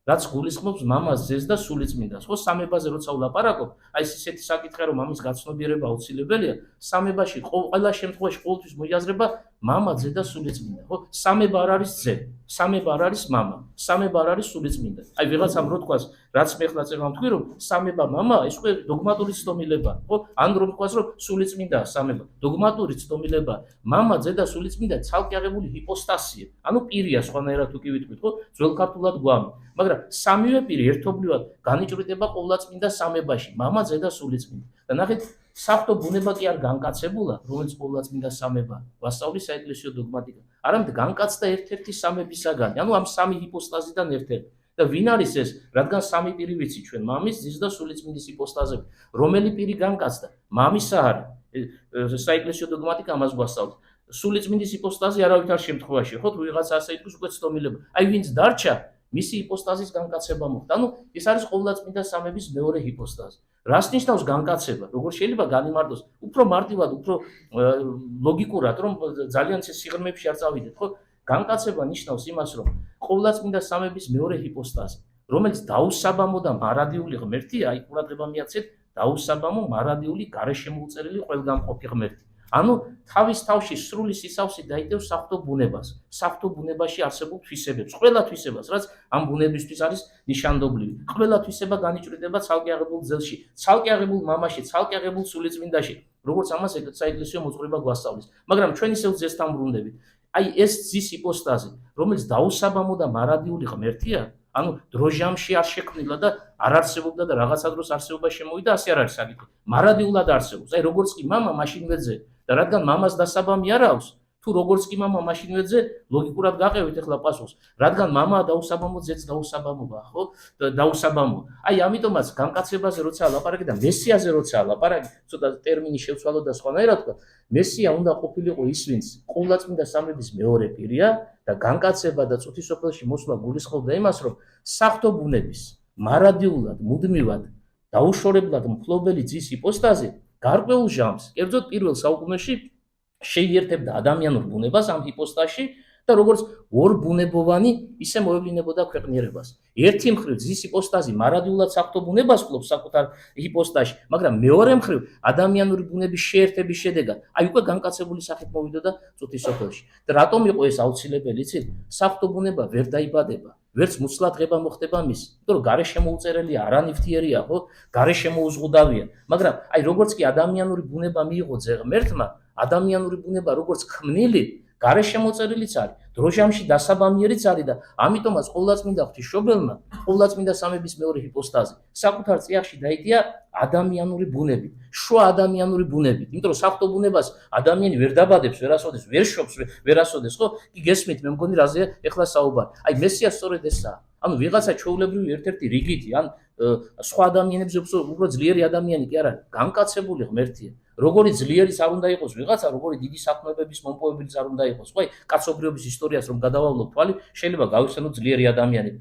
რაც გულისხმობს მამას, ძეს და სულიწმინდას. ხო, სამებაზე როცა ვლაპარაკობ, აი ეს ისეთი საკითხია, რომ ამის გაცნობიერება აუცილებელია. სამებაში ყველა შემთხვევაში ყოველთვის მოიაზრება მამა, ძე და სულიწმინდა. ხო, სამება არ არის ძე, სამება არ არის მამა, სამება არ არის სულიწმინდა. აი ვიღაცამ რო თქვას, რაც მე ხლა წერმა ვთქვი, რომ სამება მამა, ეს უკვე დოგმატური ცდომილება, ხო? ან რომ თქვას, რომ სულიწმინდაა სამება, დოგმატური ცდომილება. მამა, ძე და სულიწმინდა ცალკე აღებული ჰიპოსტასია. ანუ პირია, სხვანაირად თუ კი ვიტყვით, ხო? ძველ ქართულად გვამი. მაგრამ სამივე პირი ერთობლივად განიჭვრიტება ყოვლადწმინდა სამებაში, მამა, ძე და სულიწმინდა. და ნახეთ, საფრთხო ბუნება კი არ განკაცებულა, რომელიც ყოვლადწმინდა სამება, ვასწავლის საეკლესიო დოგმატიკა. არამედ განკაცდა ერთ-ერთი სამებისაგანი, ანუ ამ სამი ჰიპოსტაზიდან ერთ-ერთი. და ვინ არის ეს? რადგან სამი პირი ვიცი ჩვენ, მამის, ძის და სულიწმინდის ჰიპოსტაზები. რომელი პირი განკაცდა? მამისა არის. საეკლესიო დოგმატიკა ამას გვასწავლის. სულიწმინდის ჰიპოსტაზი არავითარ შემთხვევაში, ხო, თუ ვიღაცა ასე იტყვის, უკვე ცდომილება. აი ვინც დარჩა, მისი ჰიპოსტაზის განკაცება მოხდა. ანუ ეს არის ყოვლადწმინდა სამების მეორე ჰიპოსტაზი. რას ნიშნავს განკაცება? როგორ შეიძლება განიმარტოს? უფრო მარტივად, უფრო ლოგიკურად, რომ ძალიან სიღრმეებში არ წავიდეთ, ხო? განკაცება ნიშნავს იმას, რომ ყოვლადწმინდა სამების მეორე ჰიპოსტაზი, რომელიც დაუსაბამო და მარადიული ღმერთია, აი ყურადღება მიაქცეთ, დაუსაბამო, მარადიული, გარშემოუწერელი, ყველგამყოფი ღმერთი. ანუ თავის თავში სრული სისავსი დაიტევს საფრთხო ბუნებას, საფრთხო ბუნებაში არსებულ თვისებებს, ყველა თვისებას, რაც ამ ბუნებისთვის არის ნიშანდობლივი. ყველა თვისება განიჭვრიტება ცალკე აღებულ ძელში, ცალკე აღებულ მამაში, ცალკე აღებულ სულიწმინდაში, როგორც ამას საეკლესიო მოძღვრება გვასწავლის. მაგრამ ჩვენ ისევ ძესთან ბრუნდებით. აი ეს ძის ჰიპოსტაზი, რომელიც დაუსაბამო და მარადიული ღმერთია, ანუ დროჟამში არ შექმნილა და არ არსებობდა და რაღაცა დროს არსებობა შემოვიდა, ასე არ არის საკითხი. მარადიულად არსებობს. აი როგორც კი მამა, მაშინვე ძე. და რადგან მამას დასაბამი არ აქვს, თუ როგორც კი მამა, მაშინვე ძე, ლოგიკურად გაყევით ახლა პასუხს. რადგან მამაა დაუსაბამო, ძეც დაუსაბამოა, ხო? დაუსაბამო. აი ამიტომაც განკაცებაზე როცა ლაპარაკი და მესიაზე როცა ლაპარაკი, ცოტა ტერმინი შევცვალო და სხვანაირად თქვა, მესია უნდა ყოფილიყო ის, ვინც ყოვლადწმინდა სამების მეორე პირია და განკაცება და წუთისოფელში მოსვლა გულისხმობდა იმას, რომ საფრთხო ბუნების მარადიულად, მუდმივად, დაუშორებლად მფლობელი ძის ჰიპოსტაზი გარკვეულ ჟამს, კერძოდ პირველ საუკუნეში შეიერთებდა ადამიანურ ბუნებას ამ ჰიპოსტაზში და როგორც ორბუნებოვანი ისე მოევლინებოდა ქვეყნიერებას. ერთი მხრივ ძის ჰიპოსტაზი მარადიულად საფრთხო ბუნებას ფლობს საკუთარ ჰიპოსტაზში, მაგრამ მეორე მხრივ ადამიანური ბუნების შეერთების შედეგად, აი უკვე განკაცებული სახით მოვიდოდა წუთისოფელში. და რატომ იყო ეს აუცილებელი? იცით? საფრთხო ბუნება ვერ დაიბადება. ვერც მუცლადღება მოხდება მის. იმიტომ რომ გარე შემოუწერელი არანივთიერია, ხო? გარე შემოუზღუდავია. მაგრამ აი როგორც კი ადამიანური ბუნება მიიღო ღმერთმა, ადამიანური ბუნება როგორც ქმნილი, გარე შემოწერილიც არის, დროჟამში დასაბამიერიც არის და ამიტომაც ყოვლადწმინდა ღვთისმშობელმა, ყოვლადწმინდა სამების მეორე ჰიპოსტაზი საკუთარ წიაღში დაიტია ადამიანური ბუნებით, შუა ადამიანური ბუნებით. იმიტომ რომ საფრთხო ბუნებას ადამიანი ვერ დაბადებს, ვერასოდეს, ვერ შობს, ვერასოდეს, ხო? კი გესმით, მე მგონი რაზეა ეხლა საუბარი. აი მესია სწორედ ესაა. ანუ ვიღაცა ჩვეულებრივი ერთ-ერთი რიგითი, ან სხვა ადამიანებზე უფრო ძლიერი ადამიანი კი არ არის, განკაცებული ღმერთია. როგორი ძლიერიც არ უნდა იყოს ვიღაცა, როგორი დიდი საქმეების მომპოვებელიც არ უნდა იყოს. ხო, კაცობრიობის ისტორიას რომ გადავავლოთ თვალი, შეიძლება გავიხსენოთ ძლიერი ადამიანები.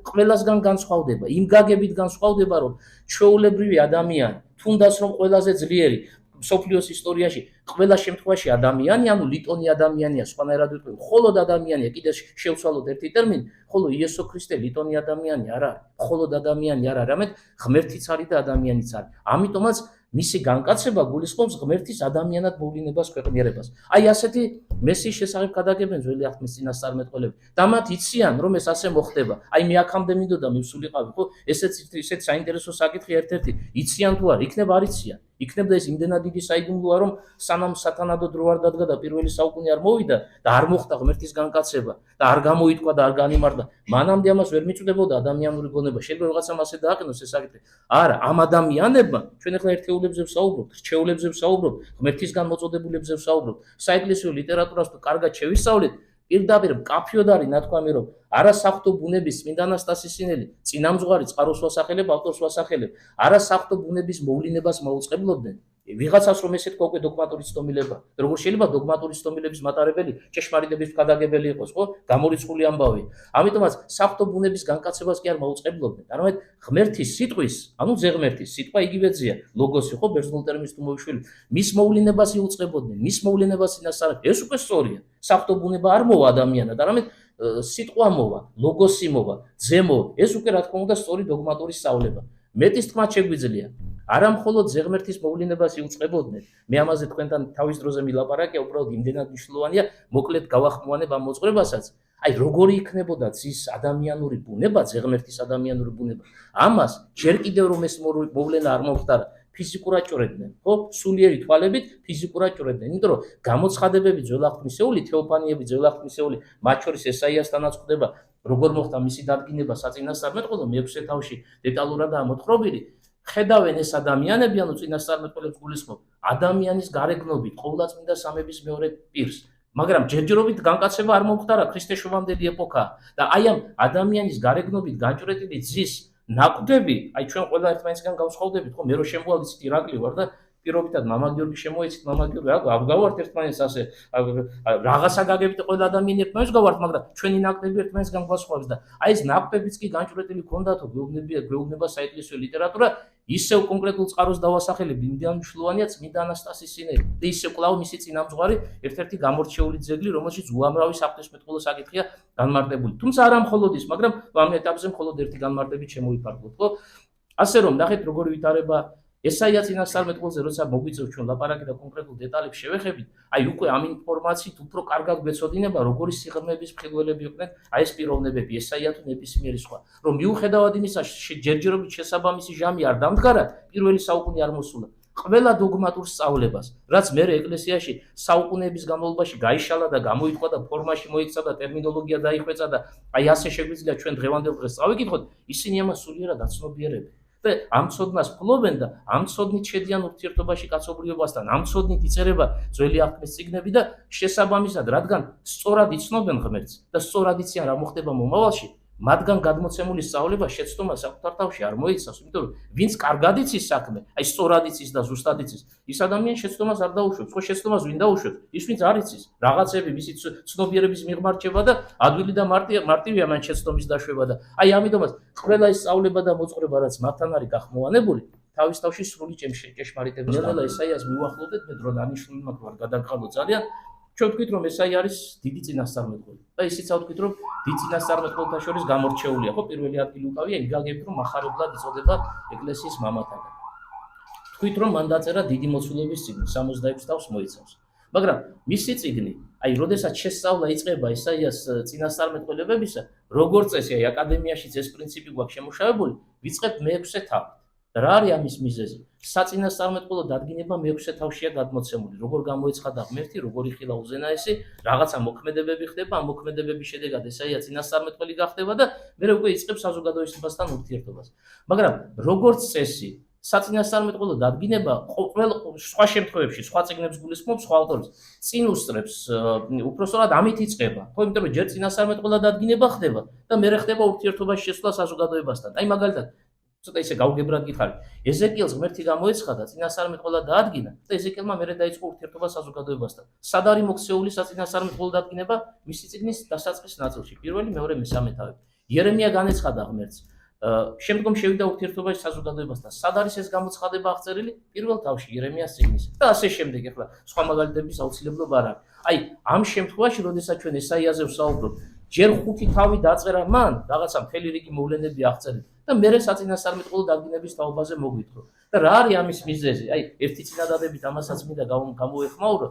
ყველასგან განსხვავდება, იმ გაგებით განსხვავდება, რომ ჩვეულებრივი ადამიანი, თუნდაც რომ ყველაზე ძლიერი სოფლიოს ისტორიაში ყველა შემთხვევაში ადამიანი, ანუ ლიტონი ადამიანია, სხვანაირად ვიტყვი, მხოლოდ ადამიანია, კიდე შევცვალოთ ერთი ტერმინი, ხოლო იესო ქრისტე ლიტონი ადამიანი არ არის, მხოლოდ ადამიანი არ არის, არამედ ღმერთიც არის და ადამიანიც არის. ამიტომაც მისი განკაცება გულისხმობს ღმერთის ადამიანად მოვლენებას ქვეყნიერებას. აი ასეთი მესიის შესახებ გადაგებენ ძველი აღთქმის წინასწარმეტყველები და მათ იციან რომ ეს ასე მოხდება. აი მე აქამდე მინდოდა მივსულიყავი, ხო? ესეც საინტერესო საკითხი ერთ-ერთი. იციან თუ არ? იქნებ არ იციან. იქნებ და ეს იმდენად დიდი საიდუმლოა რომ სანამ სათანადო დრო არ დადგა და პირველი საუკუნე არ მოვიდა და არ მოხდა ღმერთის განკაცება და არ გამოიტყვა და არ განიმარდა, მანამდე ამას ვერ მიწვდებოდა ადამიანური გონება. შეიძლება რაღაცამ ასე დააყენოს ეს საკითხი. არა, ამ ადამიანებმა ჩვენ ახლა ერთეულებზე ვსაუბრობთ, რჩეულებზე ვსაუბრობთ, ღმერთისგან მოწოდებულებზე ვსაუბრობთ. საეკლესიო ლიტერატურას თუ კარგად შევისწავლეთ, პირდაპირ მკაფიოდ არის ნათქვამი, რომ არა საფრთხო ბუნების წმინდა ანასტასი სინელი, წინამძღვარი წყაროს ვასახელებ, ავტორს ვასახელებ, არა საფრთხო ბუნების მოვლენებას მოუწყებლობდნენ. ვიღაცას რომ ესე თქვა უკვე დოგმატური ცდომილება. როგორ შეიძლება დოგმატური ცდომილების მატარებელი ჭეშმარიტების გადაგებელი იყოს, ხო? გამორიცხული ამბავი. ამიტომაც საფრთხო ბუნების განკაცებას კი არ მოუწყებლობდნენ. არამედ ღმერთის სიტყვის, ანუ ზეღმერთის სიტყვა იგივეძია, ლოგოსი, ხო, ბერძნულ ტერმინს თუ მოვიშვილი, მის მოვლენებას იუწყებოდნენ, მის მოვლენებას ინასწარებდნენ. ეს უკვე სწორია. საფრთხო ბუნება არ მოვა ადამიანად, არამედ სიტყვა მოვა, ლოგოსი მოვა, ძემო. ეს უკვე რა თქმა უნდა სწორი დოგმატური სწავლება. მეტის თქმაც შეგვიძლია. არა მხოლოდ ზეღმერთის მოვლენებას იუწყებოდნენ. მე ამაზე თქვენთან თავის დროზე მილაპარაკე, უბრალოდ იმდენად მნიშვნელოვანია, მოკლედ გავახმოვანებ ამ მოწყობასაც. აი როგორი იქნებოდა ძის ადამიანური ბუნება, ზეღმერთის ადამიანური ბუნება. ამას ჯერ კიდევ რომ ეს მოვლენა არ მომხდარა, ფიზიკურად ჭრედნენ, ხო? სულიერი თვალებით ფიზიკურად ჭრედნენ. იმიტომ რომ გამოცხადებები ძველ აღთქმისეული, თეოფანიები ძველ აღთქმისეული, მათ შორის ესაიასთანაც ხდება, როგორ მოხდა მისი დადგინება საწინასწარმეტყველო მე-6 თავში დეტალურადაა მოთხრობილი. ხედავენ ეს ადამიანები, ანუ წინასწარმეტყველებს გულისხმობ, ადამიანის გარეგნობით, ყოვლადწმინდა სამების მეორე პირს. მაგრამ ჯერჯერობით განკაცება არ მომხდარა, ქრისტეშობამდელი ეპოქაა და აი ამ ადამიანის გარეგნობით განჭვრეტილი ძის ნაკვთები, აი ჩვენ ყველა ერთმანეთისგან გავსხვავდებით, ხო, მე რო შემოვალ იცით ირაკლი ვარ და პირობითად მამა გიორგი შემოეცით, მამა გიორგი არ გავართ ერთმანეთს ასე რაღაცა გაგებით ყველა ადამიანი ერთმანეთს გავართ, მაგრამ ჩვენი ნაკვთები ერთმანეთისგან გვასხვავებს და აი ეს ნაკვთებიც კი განჭვრეტილი ქონდათო გვეუბნება საეკლესიო ლიტერატურა, ისევ კონკრეტულ წყაროს დავასახელებ, იმდენ მნიშვნელოვანია წმინდა ანასტასის სინელი და ისევ კვლავ მისი წინამძღვარი ერთ-ერთი გამორჩეული ძეგლი, რომელშიც უამრავი საღვთისმეტყველო საკითხია განმარტებული. თუმცა არა მხოლოდ ის, მაგრამ ამ ეტაპზე მხოლოდ ერთი განმარტებით შემოვიფარგლოთ, ხო? ასე რომ ნახეთ როგორი ვითარება ესაია წინასწარმეტყველზე, როცა მოგვიწევს ჩვენ ლაპარაკი და კონკრეტულ დეტალებს შევეხებით, აი უკვე ამ ინფორმაციით უფრო კარგად გვეცოდინება, როგორი სიღრმეების ფრთხილველები იყვნენ აი ეს პიროვნებები, ესაია თუ ნებისმიერი სხვა. რომ მიუხედავად იმისა, ჯერჯერობით შესაბამისი ჟამი არ დამდგარა, პირველი საუკუნე არ მოსულა. ყველა დოგმატურ სწავლებას, რაც მე ეკლესიაში საუკუნეების განმავლობაში გაიშალა და გამოიტყვა და ფორმაში მოიქცა და ტერმინოლოგია დაიხვეწა და აი ასე შეგვიძლია ჩვენ დღევანდელ დღეს წავიკითხოთ, ისინი ამას სულიერად აცნობიერებენ. და ამ ცოდნას ფლობენ და ამ ცოდნით შედიან ურთიერთობაში კაცობრიობასთან, ამ ცოდნით იწერება ძველი აღთქმის წიგნები და შესაბამისად, რადგან სწორად იცნობენ ღმერთს და სწორად იციან რა მოხდება მომავალში, მათგან გადმოცემული სწავლება შეცდომა საკუთარ თავში არ მოიცავს, იმიტომ რომ ვინც კარგად იცის საქმე, აი სწორად იცის და ზუსტად იცის, ის ადამიანი შეცდომას არ დაუშვებს, ხო შეცდომას ვინ დაუშვებს? ის ვინც არ იცის, რაღაცები მისი ცნობიერების მიღმა რჩება და ადვილი და მარტივია მან შეცდომის დაშვება და აი ამიტომაც ყველა ის სწავლება და მოწყობა რაც მათთან არის გახმოვანებული, თავის თავში სრული ჭეშმარიტების ყველა ესაიას მიუახლოვდეთ, მე დრო დანიშნული მაქვს ვარ გადაგყალო ძალიან ჩვენ ვთქვით რომ ესაია არის დიდი წინასწარმეტყველი და ისიც ავთქვით რომ დიდი წინასწარმეტყველთა შორის გამორჩეულია, ხო, პირველი ადგილი უკავია, იგაგებით რომ מחარებლად იწოდება ეკლესიის მამათაგან. ვთქვით რომ მან დაწერა დიდი მოცულობის წიგნი, 66 თავს მოიცავს. მაგრამ მისი წიგნი, აი, როდესაც შესწავლა იწყება ისაიას წინასწარმეტყველებებისა, როგორც წესი, აი, აკადემიაშიც ეს პრინციპი გვაქვს შემუშავებული, ვიწყებთ მე-6 თავით. რა არის ამის მიზეზი? საწინასწარმეტყველო დადგინება მე-6 თავშია გადმოცემული. როგორ გამოეცხადა ღმერთი, როგორი ხილა უზენაესი, რაღაცა მოქმედებები ხდება, ამ მოქმედებების შედეგად ესაია წინასწარმეტყველი გახდება და მერე უკვე იწყებს საზოგადოებასთან ურთიერთობას. მაგრამ როგორც წესი, საწინასწარმეტყველო დადგინება სხვა შემთხვევებში, სხვა წიგნებს გულისხმობს, სხვა ავტორებს წინ უსწრებს, უпростоრად ამით იწყება. ხო, იმიტომ რომ ჯერ წინასწარმეტყველო დადგინება ხდება და მერე ხდება ურთიერთობაში შესვლა საზოგადოებასთან. აი მაგალითად ცოტა ისე გავგებრად გითხარით. ეზეკიელს ღმერთი გამოეცხადა, წინასწარმეტყველა დაადგინა და ეზეკიელმა მერე დაიწყო ურთიერთობა საზოგადოებასთან. სად არის მოქცეული საწინასწარმეტყველო დადგინება? მისი წიგნის დასაწყის ნაწილში, პირველი, მეორე, მესამე თავები. იერემია განეცხადა ღმერთს. შემდგომ შევიდა ურთიერთობაში საზოგადოებასთან. სად არის ეს გამოცხადება აღწერილი? პირველ თავში, იერემიას წიგნის. და ასე შემდეგ, ახლა სხვა მაგალითების აუცილებლობა არ არის. აი, ამ შემთხვევაში, როდესაც ჩვენ ესაიაზე ვსაუბრობთ, ჯერ 5 თავი დაწერა მან, რაღაცა მთელი რიგი მოვლენები აღწერილი. და მერე საწინასწარმეტყველო დადგინების თაობაზე მოგვითხრა. და რა არის ამის მიზეზი? აი, ერთი წინადადებით ამასაც მინდა გამოვეხმაურო.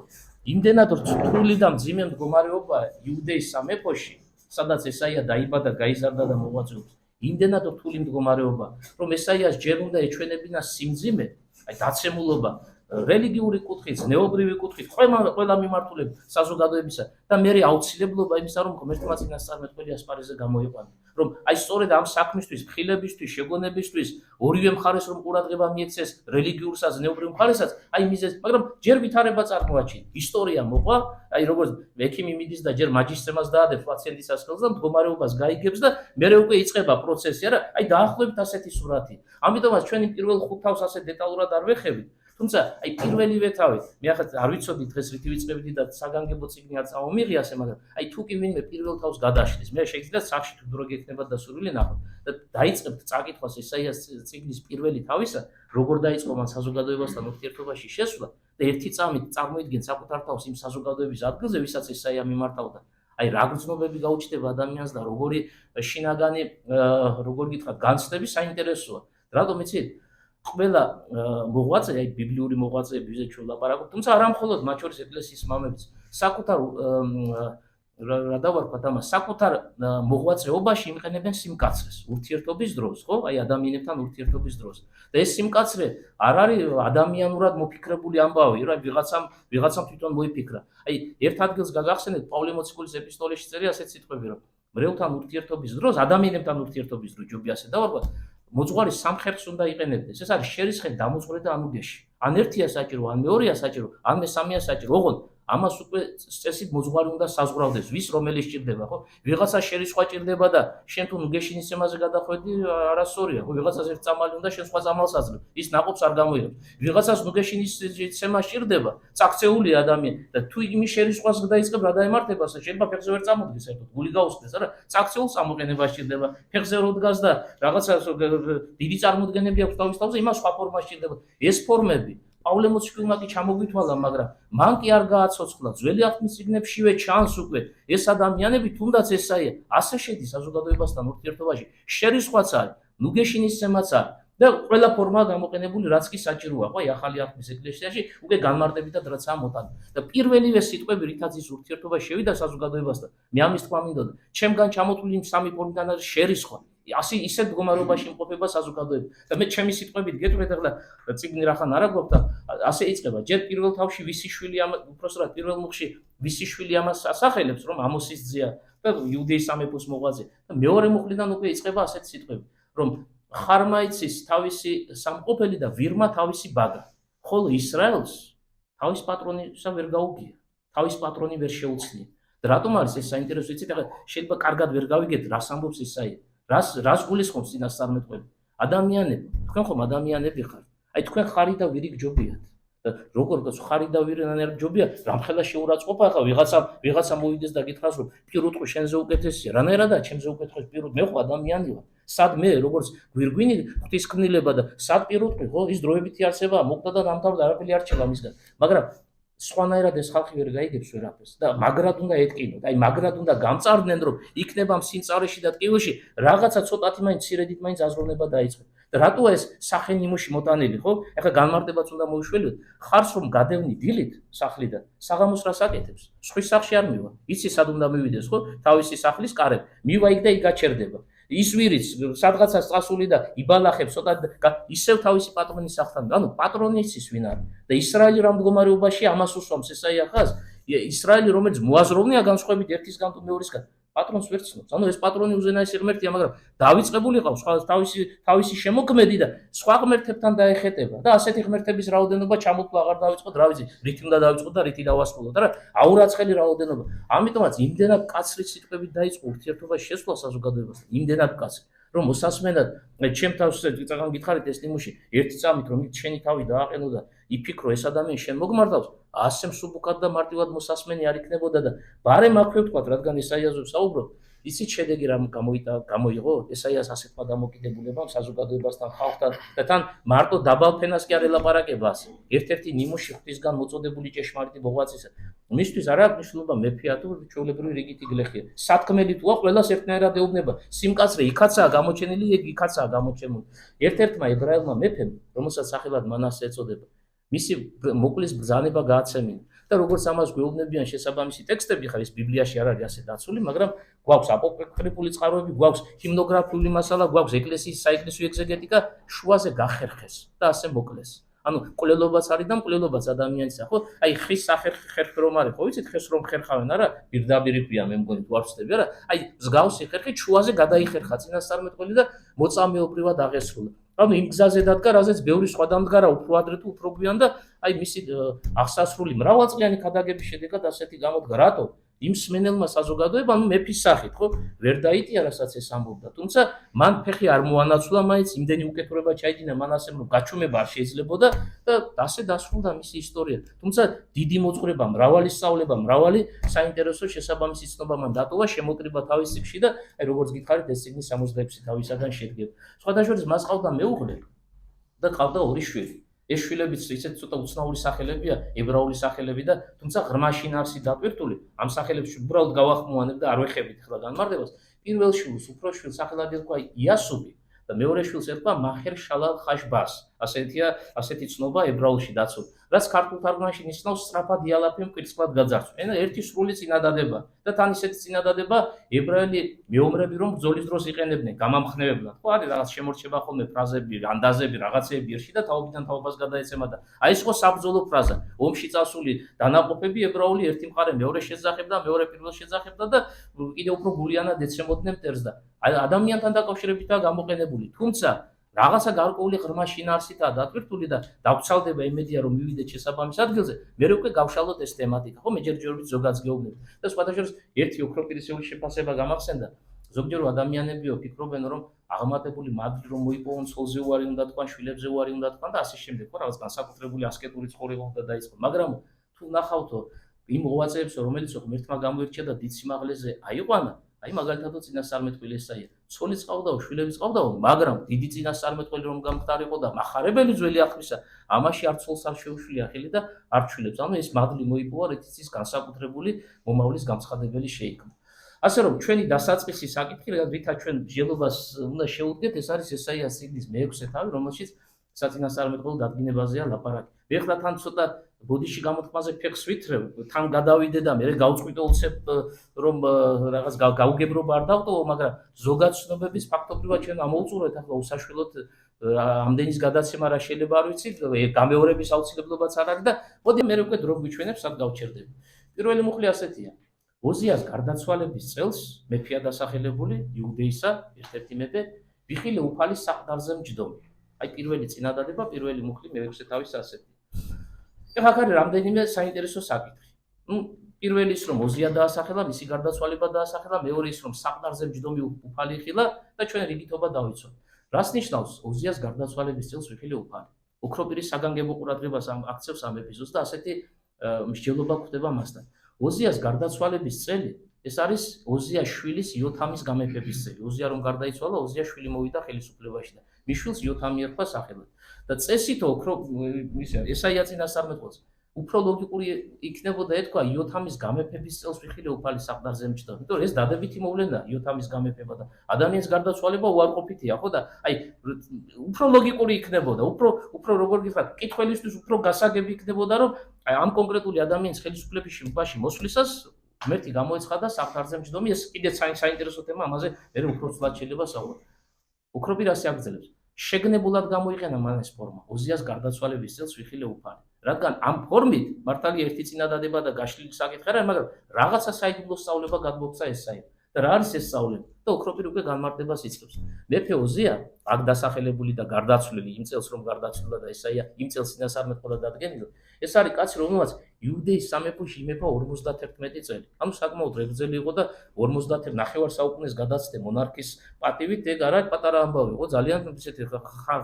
იმდენად რთული და მძიმე მდგომარეობა იუდეის სამეფოში, სადაც ესაია დაიბადა, გაიზარდა და მოღვაწეობს. იმდენად რთული მდგომარეობა, რომ ესაიას ჯერ უნდა ეჩვენებინა სიმძიმე, აი დაცემულობა, რელიგიური კუთხით, ზნეობრივი კუთხით, ყველა მიმართულებით საზოგადოებისა და მერე აუცილებლობა იმისა, რომ ღმერთმა წინასწარმეტყველი ასპარეზზე გამოიყვანა. რომ აი სწორედ ამ საქმისთვის, ხილებისთვის, შეგონებისთვის, ორივე მხარეს რომ ყურადღება მიექცეს რელიგიურსა, ზნეობრივ მხარესაც, აი მიზეზი, მაგრამ ჯერ ვითარება წარმოაჩინა. ისტორია მოყვა, აი როგორც ექიმი მიდის და ჯერ მაჯისტრებას დაადებს პაციენტის ასკელს და მდგომარეობას გაიგებს და მერე უკვე იწყება პროცესი, არა? აი დაახლოებით ასეთი სურათი. ამიტომაც ჩვენი პირველ 5 თავს ასე დეტალურად არ ვეხებით. თუმცა აი პირველივე თავი, მე ახლა არ ვიცოდი დღეს რითი ვიწყებდი და საგანგებო წიგნი არ წამომიღია ასე, მაგრამ აი თუ კი ვინმე პირველ თავს გადაშლის, მე შეიძლება სახში თუ დრო გექნება დასურვილი ნახო და დაიწყებთ წაკითხვას ესაიას წიგნის პირველი თავისა, როგორ დაიწყო მან საზოგადოებასთან ურთიერთობაში შესვლა და ერთი წამით წარმოიდგენ საკუთარ თავს იმ საზოგადოების ადგილზე, ვისაც ესაია მიმართავდა. აი რა გრძნობები გაუჩნდება ადამიანს და როგორი შინაგანი, როგორ გითხრათ, განცდები საინტერესოა. რატომ იცით? ყველა მოღვაწე, აი ბიბლიური მოღვაწეებიზე ჩვენ ლაპარაკობთ, თუმცა არა მხოლოდ მათ შორის ეკლესიის მამებიც, საკუთარ რა დავარქვათ ამას, საკუთარ მოღვაწეობაში იმყენებენ სიმკაცრეს, ურთიერთობის დროს, ხო? აი ადამიანებთან ურთიერთობის დროს. და ეს სიმკაცრე არ არის ადამიანურად მოფიქრებული ამბავი, რა ვიღაცამ თვითონ მოიფიქრა. აი ერთ ადგილს გაგახსენეთ პავლე მოციქულის ეპისტოლეში წერია ასეთ სიტყვები, რომ მრევლთან ურთიერთობის დროს, ადამიანებთან ურთიერთობის დროს ჯობია ასე დავარქვათ, მოძღვარი სამ ხერხს უნდა იყენებდეს. ეს არის შერისხენ დამოძღვრე და ანუგეში. ან ერთია საჭირო, ან მეორეა საჭირო, ან მესამეა საჭირო. ოღონდ ამას უკვე წესით მოძღვარი უნდა საზღვრავდეს, ვის რომელიც ჭირდება, ხო? ვიღაცა შერისხვა ჭირდება და შენ თუ ნუგეშინის ცემაზე გადახვედი, არასწორია, ხო? ვიღაცას ერთ წამალი უნდა, შენ სხვა წამალს აძლევ. ის ნაყოფს არ გამოიღებს. ვიღაცას ნუგეშინის ცემა ჭირდება, წაქცეულია ადამიანი და თუ იმის შერისხვას დაიწყებ, რა დაემართება, შეიძლება ფეხზე ვერ წამოდგეს, ერთად გული გაუსწრდეს, არა? წაქცეულს ამოყენება ჭირდება, ფეხზე რო დგას და რაღაცა დიდი წარმოდგენები აქვს თავის თავზე, იმას სხვა ფორმა ჭირდება. ეს ფორმები პავლე მოციქულმა კი ჩამოგვითვალა, მაგრამ მან კი არ გააცოცხლა. ძველი აღთქმის წიგნებშივე ჩანს უკვე ეს ადამიანები, თუნდაც ესაია, ასე შედის საზოგადოებასთან ურთიერთობაში. შერისხვაც არის, ნუგეშინის ცემაც არის და ყველა ფორმაა გამოყენებული, რაც კი საჭიროა, ხო, ახალი აღთქმის ეკლესიაში უკვე განმარტებითად რაცაა მოტანილი. და პირველივე სიტყვები, რითაც ის ურთიერთობა შევიდა საზოგადოებასთან, მე ამის თქვა მინდოდა, ჩემგან ჩამოთვლილი სამი ფორმიდან არის შერისხვა. ასე ისეთ მდგომარეობაში იმყოფება საზოგადოება და მე ჩემი სიტყვებით გეტყვით, ახლა წიგნი რახან არა გვაქვს და ასე იწყება. ჯერ პირველ თავში ვისი შვილი უბრალოდ პირველ მუხში ვისი შვილი ამას ასახელებს, რომ ამოსის ძეა და იუდეის სამეფოს მოღვაწე და მეორე მუხლიდან უკვე იწყება ასეთი სიტყვები, რომ ხარმაიცის თავისი სამყოფელი და ვირმა თავისი ბაგა, ხოლო ისრაელს თავის პატრონისა ვერ გაუგია, თავის პატრონი ვერ შეუცნია. და რატომ არის ეს საინტერესო? იცით, ახლა შეიძლება კარგად ვერ გავიგეთ, რას ამბობს ესაია. რას გულისხმობს წინასწარმეტყველი? ადამიანები, თქვენ ხომ ადამიანები ხართ. აი თქვენ ხარი და ვირი გჯობიათ. და როგორ ხარი და ვირიდან ჯობია, რამხელა შეურაცხყოფა, ახლა ვიღაცა მოვიდეს და გითხრას, რომ პირუტყვი შენზე უკეთესია. რანაირადაა ჩემზე უკეთესი პირუტყვი? მე ხო ადამიანი ვარ. სად მე როგორც გვირგვინი ღვთისმკვლელობა და სად პირუტყვი, ხო? ის დროებითი არსებაა, მოკვდა და დამთავრდა, არაფერი არ რჩება მისგან. მაგრამ სხვანაირად ეს ხალხი ვერ გაიგებს ვერაფერს და მაგრად უნდა ეტკინოთ. აი მაგრად უნდა გამწარდნენ, რომ იქნება სიმწარეში და ტკივილში რაღაცა ცოტათი მაინც ცირედით მაინც აზროვნება დაიწყო. რატოა ეს სახე ნიმუში მოტანილი, ხო? ეხლა განმარტებაც უნდა მოიშველიოთ. ხარს რომ გადევნი დილით სახლიდან, საღამოს რას აკეთებს? სხვის სახლში არ მივა. იცი სად უნდა მივიდეს, ხო? თავისი სახლის კარებ. მივა იქ და იქ გაჩერდება. ის ვირიც სადღაცას წასული და იბალახებს ცოტა ისევ თავისი პატრონის სახლთან. ანუ პატრონი იცის ვინ არის და ისრაელი რა მდგომარეობაში ამას უსვამს ესაიახას. ისრაელი რომელიც მოაზროვნეა განსხვავებით ერთისგან თუ მეორისგან. პატრონს ვერ ცნობს. ანუ ეს პატრონი უზენაესი ღმერთია, მაგრამ დავიწყებული ყავს თავისი შემოქმედი და სხვა ღმერთებთან დაეხეტება და ასეთი ღმერთების რაოდენობა ჩამოთვლა აღარ დავიწყოთ, რა ვიცი, რითი უნდა დავიწყოთ და რითი დავასრულოთ, რა აურაცხელი რაოდენობა. ამიტომაც იმდენად კაცრი სიტყვებით დაიწყო ურთიერთობაში შესვლა საზოგადოებასთან, იმდენად კაცრი, რომ მოსასმენად ჩემ თავს წაღან გითხარით ეს ნიმუში ერთი წამით რომ შენი თავი დააყენო და იფიქრო ეს ადამიანი შენ მოგმართავს, ასე მსუბუქად და მარტივად მოსასმენი არ იქნებოდა და ბარემ აქვე ვთქვათ, რადგან ესაიაზე ვსაუბრობ, იცით შედეგი რა გამოიღო? ესაიას ასეთმა დამოკიდებულებამ საზოგადოებასთან, ხალხთან და თან მარტო დაბალ ფენას კი არ ელაპარაკება ასე. ერთ-ერთი ნიმუში ღვთისგან მოწოდებული ჭეშმარიტი მოღვაწეა. მისთვის არ აქვს მნიშვნელობა მეფეა თუ ჩვეულებრივი რიგითი გლეხია. სათქმელი თუა ყველას ერთნაირად ეუბნება. სიმკაცრე იქაცაა გამოჩენილი, იქაცაა გამოჩენილი. ერთ-ერთმა ებრაელმა მეფემ, რომელსაც სახელად მანასე ეწოდება, მისი მოკლის ბრძანება გააცემინა. და როგორც ამას გვეუბნებიან შესაბამისი ტექსტები, ხარ ეს ბიბლიაში არ არის ასე დაცული, მაგრამ გვაქვს აპოკრიფული წყაროები, გვაქვს ჰიმნოგრაფიული მასალა, გვაქვს ეკლესიის საეკლესიო ეგზეგეტიკა, შუაზე გახერხეს და ასე მოკლეს. ანუ მკვლელობაც არის და მკვლელობაც ადამიანისა, ხო? აი ხის სახერხი რომ არის, ხო ვიცით, ხეს რომ ხერხავენ, არა? პირდაპირ ქვია, მე მგონი თუ არ ვწდები, არა? აი მსგავსი ხერხი შუაზე გადაიხერხა წინასწარმეტყველი და მოწამეობრივად აღესრულა. ანუ იმ გზაზე დადგა, რაზეც ბევრი სხვა დამდგარა უფრო ადრე თუ უფრო გვიან და აი მისი აღსასრული მრავალწლიანი ქადაგების შედეგად ასეთი გამოდგა. რატო? იმ სმენელმა საზოგადოებამ მეფის სახით, ხო, ვერ დაიტია რასაც ეს ამბობდა. თუმცა მან ფეხი არ მოანაცვლა, მაინც იმდენი უკეთურება ჩაიდინა მანასემ, რომ გაჩუმება არ შეიძლებოდა და ასე დასრულდა მისი ისტორია. თუმცა დიდი მოძღვრება, მრავალი სწავლება, მრავალი საინტერესო შესაბამისი ცნობა მან დატოვა, შემოკრიბა თავის ციფრში და აი როგორც გითხარით, ეს წიგნი 66 თავისაგან შედგება. სხვადასხვა მას ყავდა მეუღლე და ყავდა ორი შვილი. ეს შვილებიც ისეთ ცოტა უცნაური სახელებია, ებრაული სახელები და თუმცა ღრმა შინაარსი დატვირთული, ამ სახელებში უბრალოდ გავახმოვანებ და არ ვეხებით ახლა განმარტებას. პირველ შვილს, უფრო შვილს სახელად ერქვა იასუბი და მეორე შვილს ერქვა მაჰერ შალალ ხაშბას. ასეთი ცნობა ებრაულში დაცული. რაც ქართულ თარგმანში ნიშნავს სწრაფად იალაფი მკვირცხლად გაძარცვა. ენა ერთი სრული წინადადება და თან ისეთი წინადადება ებრაელი მეომრები რომ ბრძოლის დროს იყენებდნენ გამამხნევებლად. ხო არის რაღაც შემორჩება ხოლმე ფრაზები, ანდაზები, რაღაცეები ერში და თაობიდან თაობას გადაეცემა და აი ეს ხო საბრძოლო ფრაზა. ომში წასული დანაყოფები ებრაული ერთი მხარე მეორე შეძახებდა, მეორე პირველ შეძახებდა და კიდევ უფრო გულიანად ეცემოდნენ მტერს და ადამიანთან დაკავშირებითაა გამოყენებული. თუმცა რაღაცა გარკვეული ღრმა შინაარსითაა დატვირთული და დაგვცალდება იმედია რომ მივიდეთ შესაბამის ადგილზე, მე უკვე გავშალოთ ეს თემატიკა, ხო, მე ჯერჯერობით ზოგადს გეუბნები. და სხვადასხვა ერთი ოქროპირისეული შეფასება გამახსენდა. ზოგჯერ ადამიანებიო ფიქრობენ რომ აღმატებული მადლი რომ მოიპოვონ ცოლზე უარი უნდა თქვან, შვილებზე უარი უნდა თქვან და ასე შემდეგ, ხო, რაღაც განსაკუთრებული ასკეტური ცხოვრება უნდა დაიწყო. მაგრამ თუ ნახავთო იმ მოღვაწეებს რომელიც ღმერთმა გამოირჩია და დიდ სიმაღლეზე აიყვანა, აი მაგალითად წინასწარმეტყველი ესაია. ცოლიც ყავდაო, შვილებიც ყავდაო, მაგრამ დიდი წინასწარმეტყველი რომ გამხდარიყო და მახარებელი ძველი ახლისა, ამაში არ ცოლს არ შეუშვია ხელი და არ შვილებს. ანუ ეს მადლი მოიპოვა, რითიც ის განსაკუთრებული მომავლის გამცხადებელი შეიქმნა. ასე რომ ჩვენი დასაწყისი საკითხი, რითაც ჩვენ მსჯელობას უნდა შევუდგეთ, ეს არის ესაიას წიგნის მე-6 თავი, რომელშიც საწინასწარმეტყველო დადგინებაზეა ლაპარაკი. მე ხლა თან ცოტა ბოდიში გამოთქმაზე ფეხს ვითრევ, თან გადავიდე და მე გავწყვიტულცებ რომ რაღაც გაუგებრობა არ დავტოვო, მაგრამ ზოგად ცნობების ფაქტობრივად ჩვენ ამოვწუროთ ახლა უსაშველოდ ამდენის გადაცემა რა შეიძლება არ ვიცი, გამეორების აუცილებლობაც არ არის და მოდი მე უკვე დრო გვიჩვენებ, სად გავჩერდები. პირველი მუხლი ასეთია. ოზიას გარდაცვალების წელს მეფეა დასახელებული იუდეისა ერთ-ერთი მეფე ბიხილე უფალის საყდარზე მჯდომი. აი პირველი წინადადება, პირველი მუხლი მე-6 თავის ასეთი. ეხლა აქ არის რამდენიმე საინტერესო საკითხი. პირველი ის რომ ოზია დაასახელა, მისი გარდაცვალება დაასახელა, მეორე ის რომ საყდარზე მჯდომი უფალი ხილა და ჩვენ რიგითობა დავიცვათ. რას ნიშნავს ოზიას გარდაცვალების წელს ვიხილე უფალი? ოქროპირის საგანგებო ყურადღებას აქცევს ამ ეპიზოდს და ასეთი მსჯელობა გვხდება მასთან. ოზიას გარდაცვალების წელი ეს არის ოზიას შვილის იოთამის გამეფების წელი. ოზია რომ გარდაიცვალა, ოზიას შვილი მოვიდა ხელისუფლებაში და მის შვილს იოთამი ერქვა სახელად. და წესითო ესაია წინასწარმეტყველს უფრო ლოგიკური იქნებოდა ეთქვა იოთამის გამეფების წელს ვიხილე უფალი საყდარზე მჭდა. იმიტომ ეს დადებითი მოვლენაა იოთამის გამეფება და ადამიანის გარდაცვალება უარყოფითია, ხო და აი უფრო ლოგიკური იქნებოდა, უფრო როგორ გითხრათ, კითხველისთვის უფრო გასაგები იქნებოდა, რომ აი ამ კონკრეტული ადამიანის ხელისუფლებაში მოსვლისას ღმერთი გამოეცხადა საყდარზე მჭდომი. ეს კიდეც საინტერესო თემა, ამაზე მე უფრო ცვლად შეიძლება საუბარი. უქროპი რას აგრძელებს? შეგნებულად გამოიყენა მან ეს ფორმა. ოზიას გარდაცვალების წელს ვიხილე უფალი. რადგან ამ ფორმით მართალია ერთი წინადადება და გაშლილი საკითხი არა, მაგრამ რაღაცა საიდუმლო სწავლება გადმოგვცა ეს საერთოდ. და რა არის ეს სწავლება? და უქროპი უკვე განმარტებას იწყებს. მეფე ოზია, აქ დასახელებული და გარდაცვლილი იმ წელს რომ გარდაცვლილა და ესაია იმ წელს წინასწარმეტ ყოლა დადგენილი. ეს არის კაცი, რომელმაც იუდეის სამეფოში იმეფა 51 წელი. ანუ საკმაოდ რეგრძელი იყო და 51 ნახევარ საუკუნეს გადაცდე მონარქის პატივით, ეგ არა პატარა ამბავი იყო, ძალიან ისეთი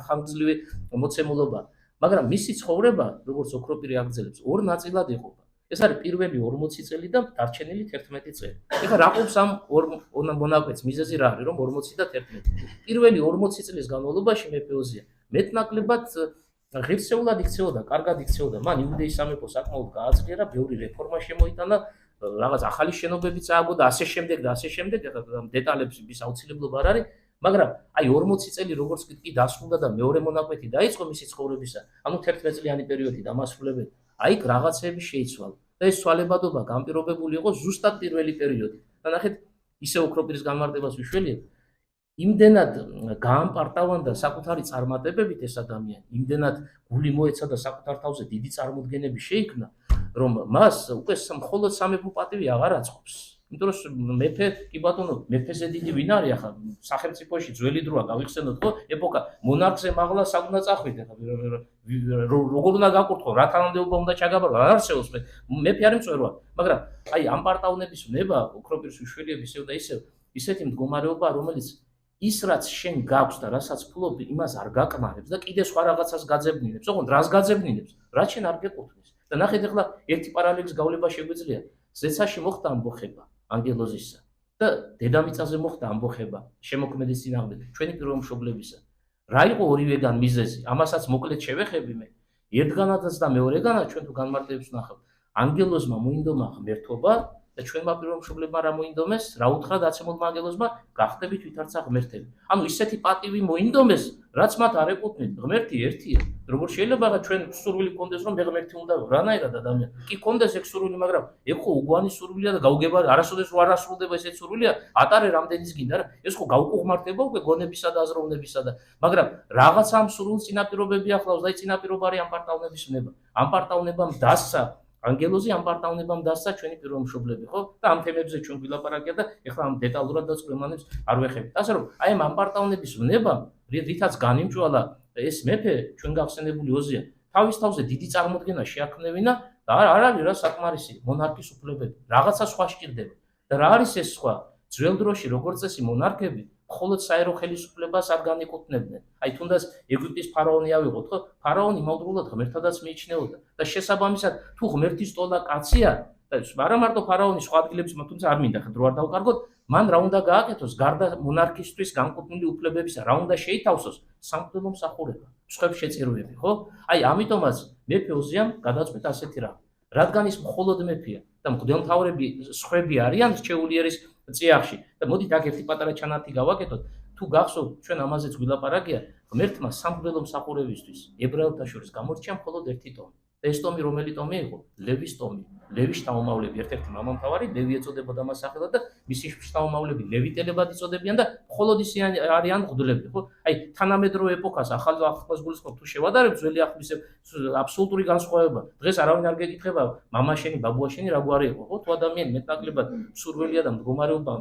ხანგრძლივი მოცემულობა. მაგრამ მისი ცხოვრება, როგორც ოქროპირი აგრძელებს, ორ ნაწილად იყოფა. ეს არის პირველი 40 წელი და დარჩენილი 11 წელი. ეხლა რა ყოფს ამ მონაკვეთს? მიზეზი რა არის, რომ 40 და 11. პირველი 40 წლის განმავლობაში მეფე ოზია მეტნაკლებად ღირსეულად იქცეოდა, კარგად იქცეოდა. მან იუდეის სამეფო საკმაოდ გააძლიერა, ბევრი რეფორმა შემოიტანა, რაღაც ახალი შენობებიც ააგო და ასე შემდეგ და ასე შემდეგ. ეხლა დეტალებს ის აუცილებლობა არ არის. მაგრამ აი 40 წელი როგორც კი დასრულდა და მეორე მონაკვეთი დაიწყო მისი ცხოვრებისა, ანუ 11 წლიანი პერიოდი დამასრულებელი, აი რაღაცები შეიცვალა. და ეს ცვალებადობა განპირობებული იყო ზუსტად პირველი პერიოდი. და ნახეთ, ისე ოქროპირის განმარტებას ვიშველიებ, იმდენად გაამპარტავანდა საკუთარი წარმატებებით ეს ადამიანი, იმდენად გული მოეცა და საკუთარ თავზე დიდი წარმოდგენები შეიქმნა, რომ მას უკვე მხოლოდ სამეფო პატივი აღარ აწყობს. იმიტომ რომ მეფე, კი ბატონო, მეფეზე დიდი ვინ არის ახლა სახელმწიფოში ძველი დროა გავიხსენოთ, ხო? ეპოქა მონარქზე მაღლა საუნდა წახვიდე, როგორ უნდა გაკურთხო, რა თანამდებობა უნდა ჩაგაბარო, არ არსებობს მეფე არის მწვერვალ, მაგრამ აი ამ პარტავნების ნება, ოქროპირის უშველიების ისევ და ისევ ისეთი მდგომარეობა, რომელიც ის რაც შენ გაქვს და რასაც ფლობ, იმას არ გაკმარებს და კიდე სხვა რაღაცას გაძებნილებს, ოღონდ რას გაძებნილებს, რაც შენ არ გეკუთვნის. და ნახეთ ახლა ერთი პარალელის გავლება შეგვიძლია, ზეცაში მოხდა ამბოხება ანგელოზისა და დედამიწაზე მოხდა ამბოხება შემოქმედის წინააღმდეგ ჩვენი პიროვმშობლებისა. რა იყო ორივეგან მიზეზი? ამასაც მოკლედ შევეხები მე. ერთგანადაც და მეორეგანაც ჩვენ თუ განმარტებებს ვნახავთ. ანგელოზმა მოინდომა ღმერთობა და ჩვენმა პიროვმშობლებმა რა მოინდომეს? რა უთხრა დაცემულმა ანგელოზმა? გახდებით ვითარცა ღმერთები. ანუ ისეთი პატივი მოინდომეს, რაც მათ არ ეკუთვნით. ღმერთი ერთია. როგორ შეიძლება ჩვენ სურვილი გქონდეს რომ მე ღმერთი უნდა რანაირად ადამიანი? კი გქონდეს ეგ სურვილი, მაგრამ ეგ ხო უგვანი სურვილია და გაუგებარი, არასოდეს რო არ ასრულდება ესეთი სურვილია, ატარე რამდენის გინდა რა. ეს ხო გაუკუღმართება უკვე გონებისა და აზროვნებისა და მაგრამ რაღაცა ამ სურვილს წინაპირობები ახლავს და აი წინაპირობა არის ამ პარტავნების ნება. ამ პარტავნებამ დასცა ანგელოზი, ამ პარტავნებამ დასცა ჩვენი პიროვმშობლები, ხო? და ამ თემებზე ჩვენ ვილაპარაკია და ეხლა ამ დეტალურად და წყვილმანებს არ ვეხებით. ასე რომ, აი ამ პარტავნების ვნებამ, რითაც განიმჭვალა ეს მეფე, ჩვენ გავხსენებული ოზია, თავის თავზე დიდი წარმოდგენა შეაქმნევინა და არ არის რა საკმარისი მონარქის უფლებები, რაღაცა სხვა სჭირდება. და რა არის ეს სხვა? ძველ დროში როგორც წესი მონარქები მხოლოდ საერო ხელისუფლებას არ განეკუთვნებდნენ. აი თუნდაც ეგვიპტის ფარაონი ავიღოთ, ხო? ფარაონი მავდროულად ღმერთადაც მიიჩნეოდა და შესაბამისად თუ ღმერთის ტოლა კაცია და არა მარტო ფარაონი სხვა ადგილებში, თუმცა არ მინდა ხა დრო არ დავკარგოთ, მან რა უნდა გააკეთოს გარდა მონარქისტვის განკუთვნილი უფლებებისა, რა უნდა შეითავსოს? სამღვდელო მსახურება, სხვებს შეწირვები, ხო? აი ამიტომაც მეფე ოზიამ გადაწყვიტა ასეთი რა. რადგან ის მხოლოდ მეფეა და მღვდელმთავრები სხვები არიან რჩეულიერის წიაღში და მოდით აქ ერთი პატარა ჩანართი გავაკეთოთ, თუ გახსოვთ ჩვენ ამაზეც ვილაპარაკია, ღმერთმა სამღვდელო მსახურებისთვის ებრაელთა შორის გამორჩია მხოლოდ ერთი ტომი. და ეს ტომი რომელი ტომი იყო? ლევის ტომი. ლევის შთამომავლები ერთ-ერთი მამამთავარი, ლევი ეწოდებოდა მას სახელად და მისი შთამომავლები ლევიტელებად იწოდებიან და მხოლოდ ისინი არიან მღვდლები, ხო? აი თანამედროვე ეპოქას ახალ ახალ გულისხმობ თუ შევადარებ ძველი ახლის აბსოლუტური განსხვავება. დღეს არავინ არ გეკითხება მამა შენი, ბაბუა შენი რა გვარი იყო, ხო? თუ ადამიანი მეტნაკლებად სურვილია და მდგომარეობა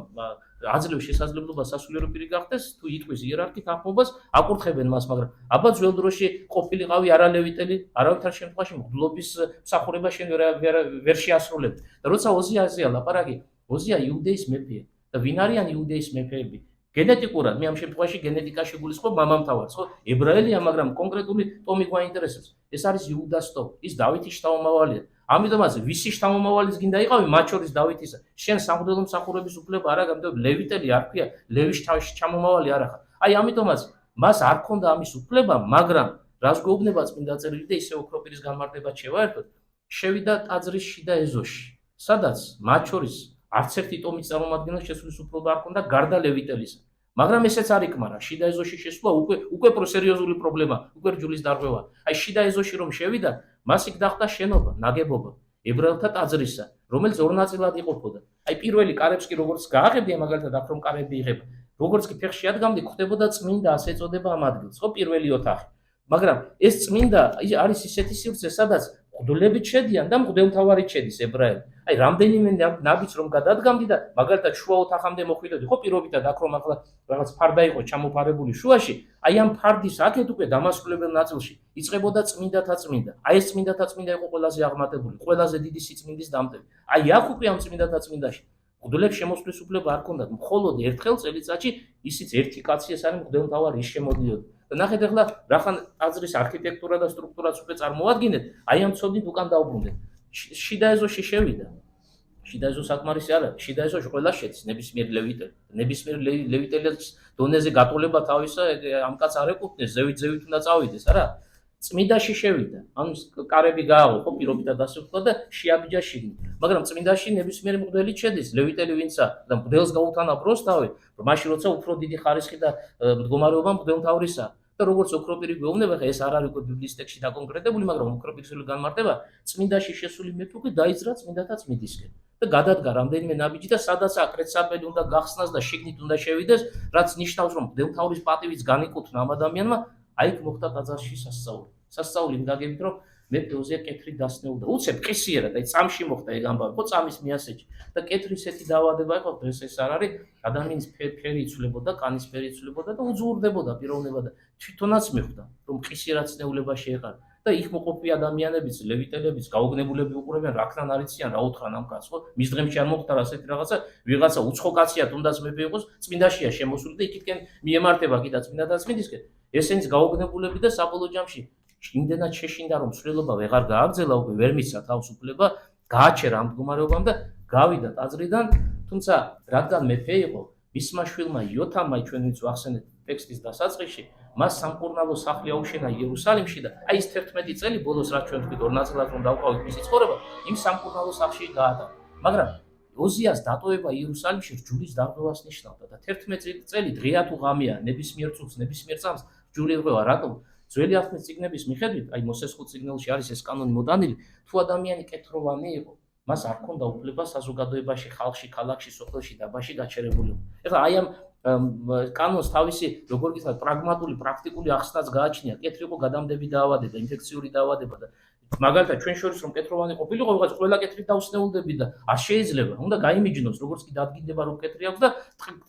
აძლევს შესაძლებლობას სასულიერო პირი გახდეს, თუ იტყვის იერარქით ახმობას, აკურთხებენ მას, მაგრამ აბა ძველ დროში ყოფილიყავი არალევიტელი, არავითარ შემთხვევაში მღვდლობის მსახურება შენ ვერ შეასრულებ. და როცა ოზიაზეა ლაპარაკი, ოზია იუდეის მეფეა და ვინ არიან იუდეის მეფეები? გენეტიკურად, მე ამ შემთხვევაში გენეტიკაში გულისხმობ მამამთავარს, ხო? ებრაელია, მაგრამ კონკრეტული ტომი გვაინტერესებს. ეს არის იუდას ტომი, ის დავითის შთამომავალია. ამიტომაც ვისი შთამომავალიც გინდა იყავი, მათ შორის დავითისა. შენ სამღვდელო მსახურების უფლება არ აქვს, ამიტომ ლევიტელი არ ქვია, ლევის შთამომავალი არ ახარ. აი ამიტომაც მას არ ქონდა ამის უფლება, მაგრამ რას გვეუბნება წმინდა წერილი და ისე ოქროპირის განმარტებაც შევაერთოთ, შევიდა ტაძრის შიდა ეზოში, სადაც მათ შორის არც ერთი ტომის წარმომადგენელს შესვლის უფლება არ ჰქონდა გარდა ლევიტელისა. მაგრამ ესეც არ იკმარა, შიდა ეზოში შესვლა უკვე სერიოზული პრობლემა, უკვე რჯულის დარღვევა. აი შიდა ეზოში რომ შევიდა, მას იქ დახვდა შენობა, ნაგებობა ებრაელთა ტაძრისა, რომელიც ორ ნაწილად იყოფოდა. აი პირველი კარებს კი როგორც გააღებია, მაგალითად აქ რომ კარები იღება, როგორც კი ფეხში ადგამდი, ხდებოდა წმინდა, ასე ეწოდება ამ ადგილს, ხო, პირველი ოთახი. მაგრამ ეს წმინდა არის ისეთი სივრცე, სადაც მღვდლებით შედიან და მღვდელმთავარით შედის ებრაელი. აი რამდენიმე ნაბიჯს რომ გადადგამდი და მაგალითად შუა ოთახამდე მოხვიდოდი, ხო, პირობითად აქ რომ ახლა რაღაც ფარდა იყო ჩამოფარებული შუაში, აი ამ ფარდის აქეთ უკვე დამასრულებელ ნაწილში იწყებოდა წმინდათა წმინდა. აი ეს წმინდათა წმინდა იყო ყველაზე აღმატებული, ყველაზე დიდი სიწმინდის დამტევი. აი აქ უკვე ამ წმინდათა წმინდაში მღვდლებს შემოსვლის უფლება არ ჰქონდათ, მხოლოდ ერთხელ წელიწადში ისიც ერთი კაცი ეს არის მღვდელმთავარი, ის შემოდიოდა. და ნახეთ ახლა რახან ტაძრის არქიტექტურა და სტრუქტურაც უკვე წარმოადგენთ, აი ამ ცოდნით უკან დაუბრუნდეთ. შიდა ეზოში შევიდა. შიდა ეზო საკმარისი არ არის. შიდა ეზოში ყველა შედის, ნებისმიერ ლევიტელი. ნებისმიერ ლევიტელის დონეზე გატოლება თავისა ამ კაც არ ეკუთვნის, ზევით უნდა წავიდეს, არა? წმინდაში შევიდა. ანუ კარები გააღო, ხო, პირობითად ასე ვთქვა და შეაბიჯა შიგნით. მაგრამ წმინდაში ნებისმიერი მღვდელი შედის, ლევიტელი ვინცა და მღვდელს გაუთანა პროსტავი, მაშინ როცა უფრო დიდი ხარისხი და მდგომარეობა მღვდელმთავრისა და როგორც ოქროპირი გვეუბნება, ხა ეს არ არის უკვე ბიბლიის ტექსტში დაკონკრეტებული, მაგრამ ოქროპირის განმარტება წმინდაში შესული მეფე უკვე დაიძრა წმინდათა წმინდისკენ და გადადგა რამდენიმე ნაბიჯი და სადაც აკრეცაბელი უნდა გახსნას და შიგნით უნდა შევიდეს, რაც ნიშნავს, რომ მღვდელმთავრის პატივიც განიკუთვნა ამ ადამიანმა, აი იქ მოხდა ტაძარში სასწაული. სასწაული იმ გაგებით, რომ მეფე ოზია კეთრით დასნეულდა. უცებ ყისიერად, აი წამში მოხდა ეგ ამბავი, ხო, წამის მიასეჭი. და კეთრის ესეთი დაავადება იყო, დღეს ეს არ არის, ადამიანის ფერი იცვლებოდა, კანის ფერი იცვლებოდა და უძურდებოდა პიროვნება და თვითონაც მეხვდა, რომ ყისიერად ცნეულება შეეყარა. და იქ მოყოფი ადამიანებიც, ლევიტელებიც, გაუგნებულები უყურებენ, რაქნან არიციან, რა უთხრან ამ კაცს, ხო? მის დღემში არ მოხდა ასეთი რაღაცა, ვიღაცა უცხო კაცია, თუნდაც მეფე იყოს, წმინდაშია შემოსული და იქითკენ მიემართება კიდაც წმინდათა წმინდისკენ. ესენიც გაუგნებულები და საბოლოო ჯამში იმდენად შეშინდა, რომ ცვლილობა ვეღარ გააგრძელა, უკვე ვერ მისცა თავს უფლება, გააჩერა ამ მდგომარეობამ და გავიდა ტაძრიდან, თუმცა რადგან მეფე იყო, მისმა შვილმა იოთამმა, ჩვენ ვინც ვახსენეთ ტექსტის დასაწყისში, მას სამკურნალო სახლი აუშენა იერუსალიმში და აი ეს 11 წელი ბოლოს რაც ჩვენ თქვით ორ ნაწილად რომ დავყავით მისი ცხოვრება, იმ სამკურნალო სახლში გაატარა. მაგრამ ოზიას დატოვება იერუსალიმში რჯულის დარღვევას ნიშნავდა და 11 წელი დღეა თუ ღამეა, ნებისმიერ წუთს, ნებისმიერ წამს რჯული რღვევა, რატომ? ძველი აღთქმის წიგნების მიხედვით, აი მოსეს 5 წიგნელში არის ეს კანონი მოტანილი, თუ ადამიანი კეთროვანი იყო, მას არ ჰქონდა უფლება საზოგადოებაში, ხალხში, ქალაქში, სოფელში, დაბაში გაჩერებული. ეხლა აი ამ კანონს თავისი, როგორ გითხრათ, პრაგმატული, პრაქტიკული ახსნაც გააჩნია. კეთრი იყო გადამდები დაავადება, ინფექციური დაავადება და მაგალითად ჩვენ შორის რომ კეთროვანი ყოფილიყო, ვიღაც ყველა კეთრით დაუსნეულდები და არ შეიძლება. უნდა გაიმიჯნოს, როგორც კი დადგინდება რომ კეთრი აქვს და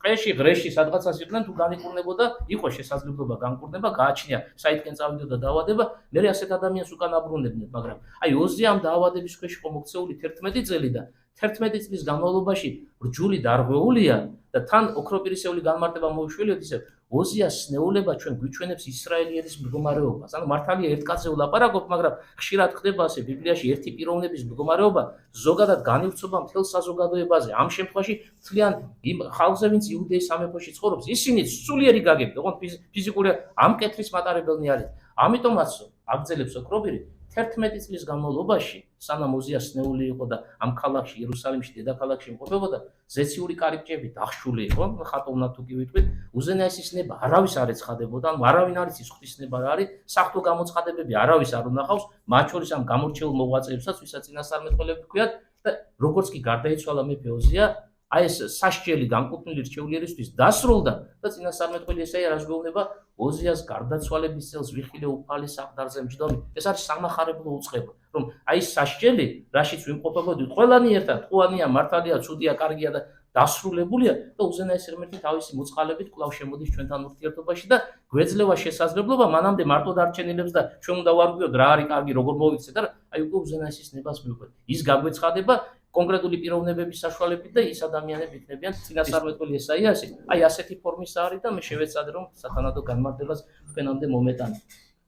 ტყეში, ღრეში, სადღაცას იყვნენ, თუ განიკურნებოდა, იყო შესაძლებლობა განკურნება, გააჩნია საითკენ წავიდოდა დაავადება, მე ასეთ ადამიანს უკან აბრუნებდნენ, მაგრამ აი ოზია ამ დაავადების ქვეშ იყო მოქცეული 11 წელი და 11 წლის განმავლობაში რჯული დარღვეულია და თან ოქროპირისეული განმარტება მოუშვილიოთ ისე ოზიას სნეულება ჩვენ გვიჩვენებს ისრაელიერის მდგომარეობას. ანუ მართალია ერთ კაცზე ვლაპარაკობ, მაგრამ ხშირად ხდება ასე ბიბლიაში ერთი პიროვნების მდგომარეობა ზოგადად განივცობა მთელ საზოგადოებაზე. ამ შემთხვევაში მთლიან იმ ხალხზე, ვინც იუდეის სამეფოში ცხოვრობს, ისინი სულიერი გაგებით, ოღონდ ფიზიკური ამ კეთრის მატარებელნი არის. ამიტომაც აგრძელებს ოქროპირი 11 წლის განმავლობაში, სანამ ოზია სნეული იყო და ამ ქალაქში, იერუსალიმში, დედაქალაქში იმყოფებოდა, ზეციური კარიბჭეები დახშული იყო, ხატოვნად თუ კი ვიტყვით, უზენაესი ნება არავის არ ეცხადებოდა, ანუ არავინ არ იცის ღვთისნება რა არის, საღვთო გამოცხადებები არავის არ უნახავს, მათ შორის ამ გამორჩეულ მოღვაწეებსაც, ვისაც წინასწარმეტყველები ჰქვიათ და როგორც კი გარდაიცვალა მეფე ოზია, აი ეს სასჯელი განკუთვნილი რჩეულიერისთვის დასრულდა და წინასწარმეტყველი ესაია რას გვეუბნება ოზიას გარდაცვალების წელს ვიხილე უფალი საყდარზე მჯდომი. ეს არის სამახარებლო უწყება, რომ აი ეს სასჯელი, რაშიც ვიმყოფებოდით ყველანი ერთად, ყუანია, მართალია, ცუდია, კარგია და დასრულებულია და უზენაესი ღმერთი თავისი მოწყალებით კვლავ შემოდის ჩვენთან ურთიერთობაში და გვეძლევა შესაძლებლობა მანამდე მარტო დარჩენილებს და ჩვენ უნდა ვარგვიოთ რა არის კარგი, როგორ მოვიქცეთ და აი უკვე უზენაესის ნებას მივხვდეთ. ის გაგვეცხადება კონკრეტული პიროვნებების საშუალებით და ის ადამიანები იქნებიან წინასწარმეტყველი ესაიასი. აი ასეთი ფორმის არის და მე შევეცადე რომ სათანადო განმარტებას თქვენამდე მომეტანო.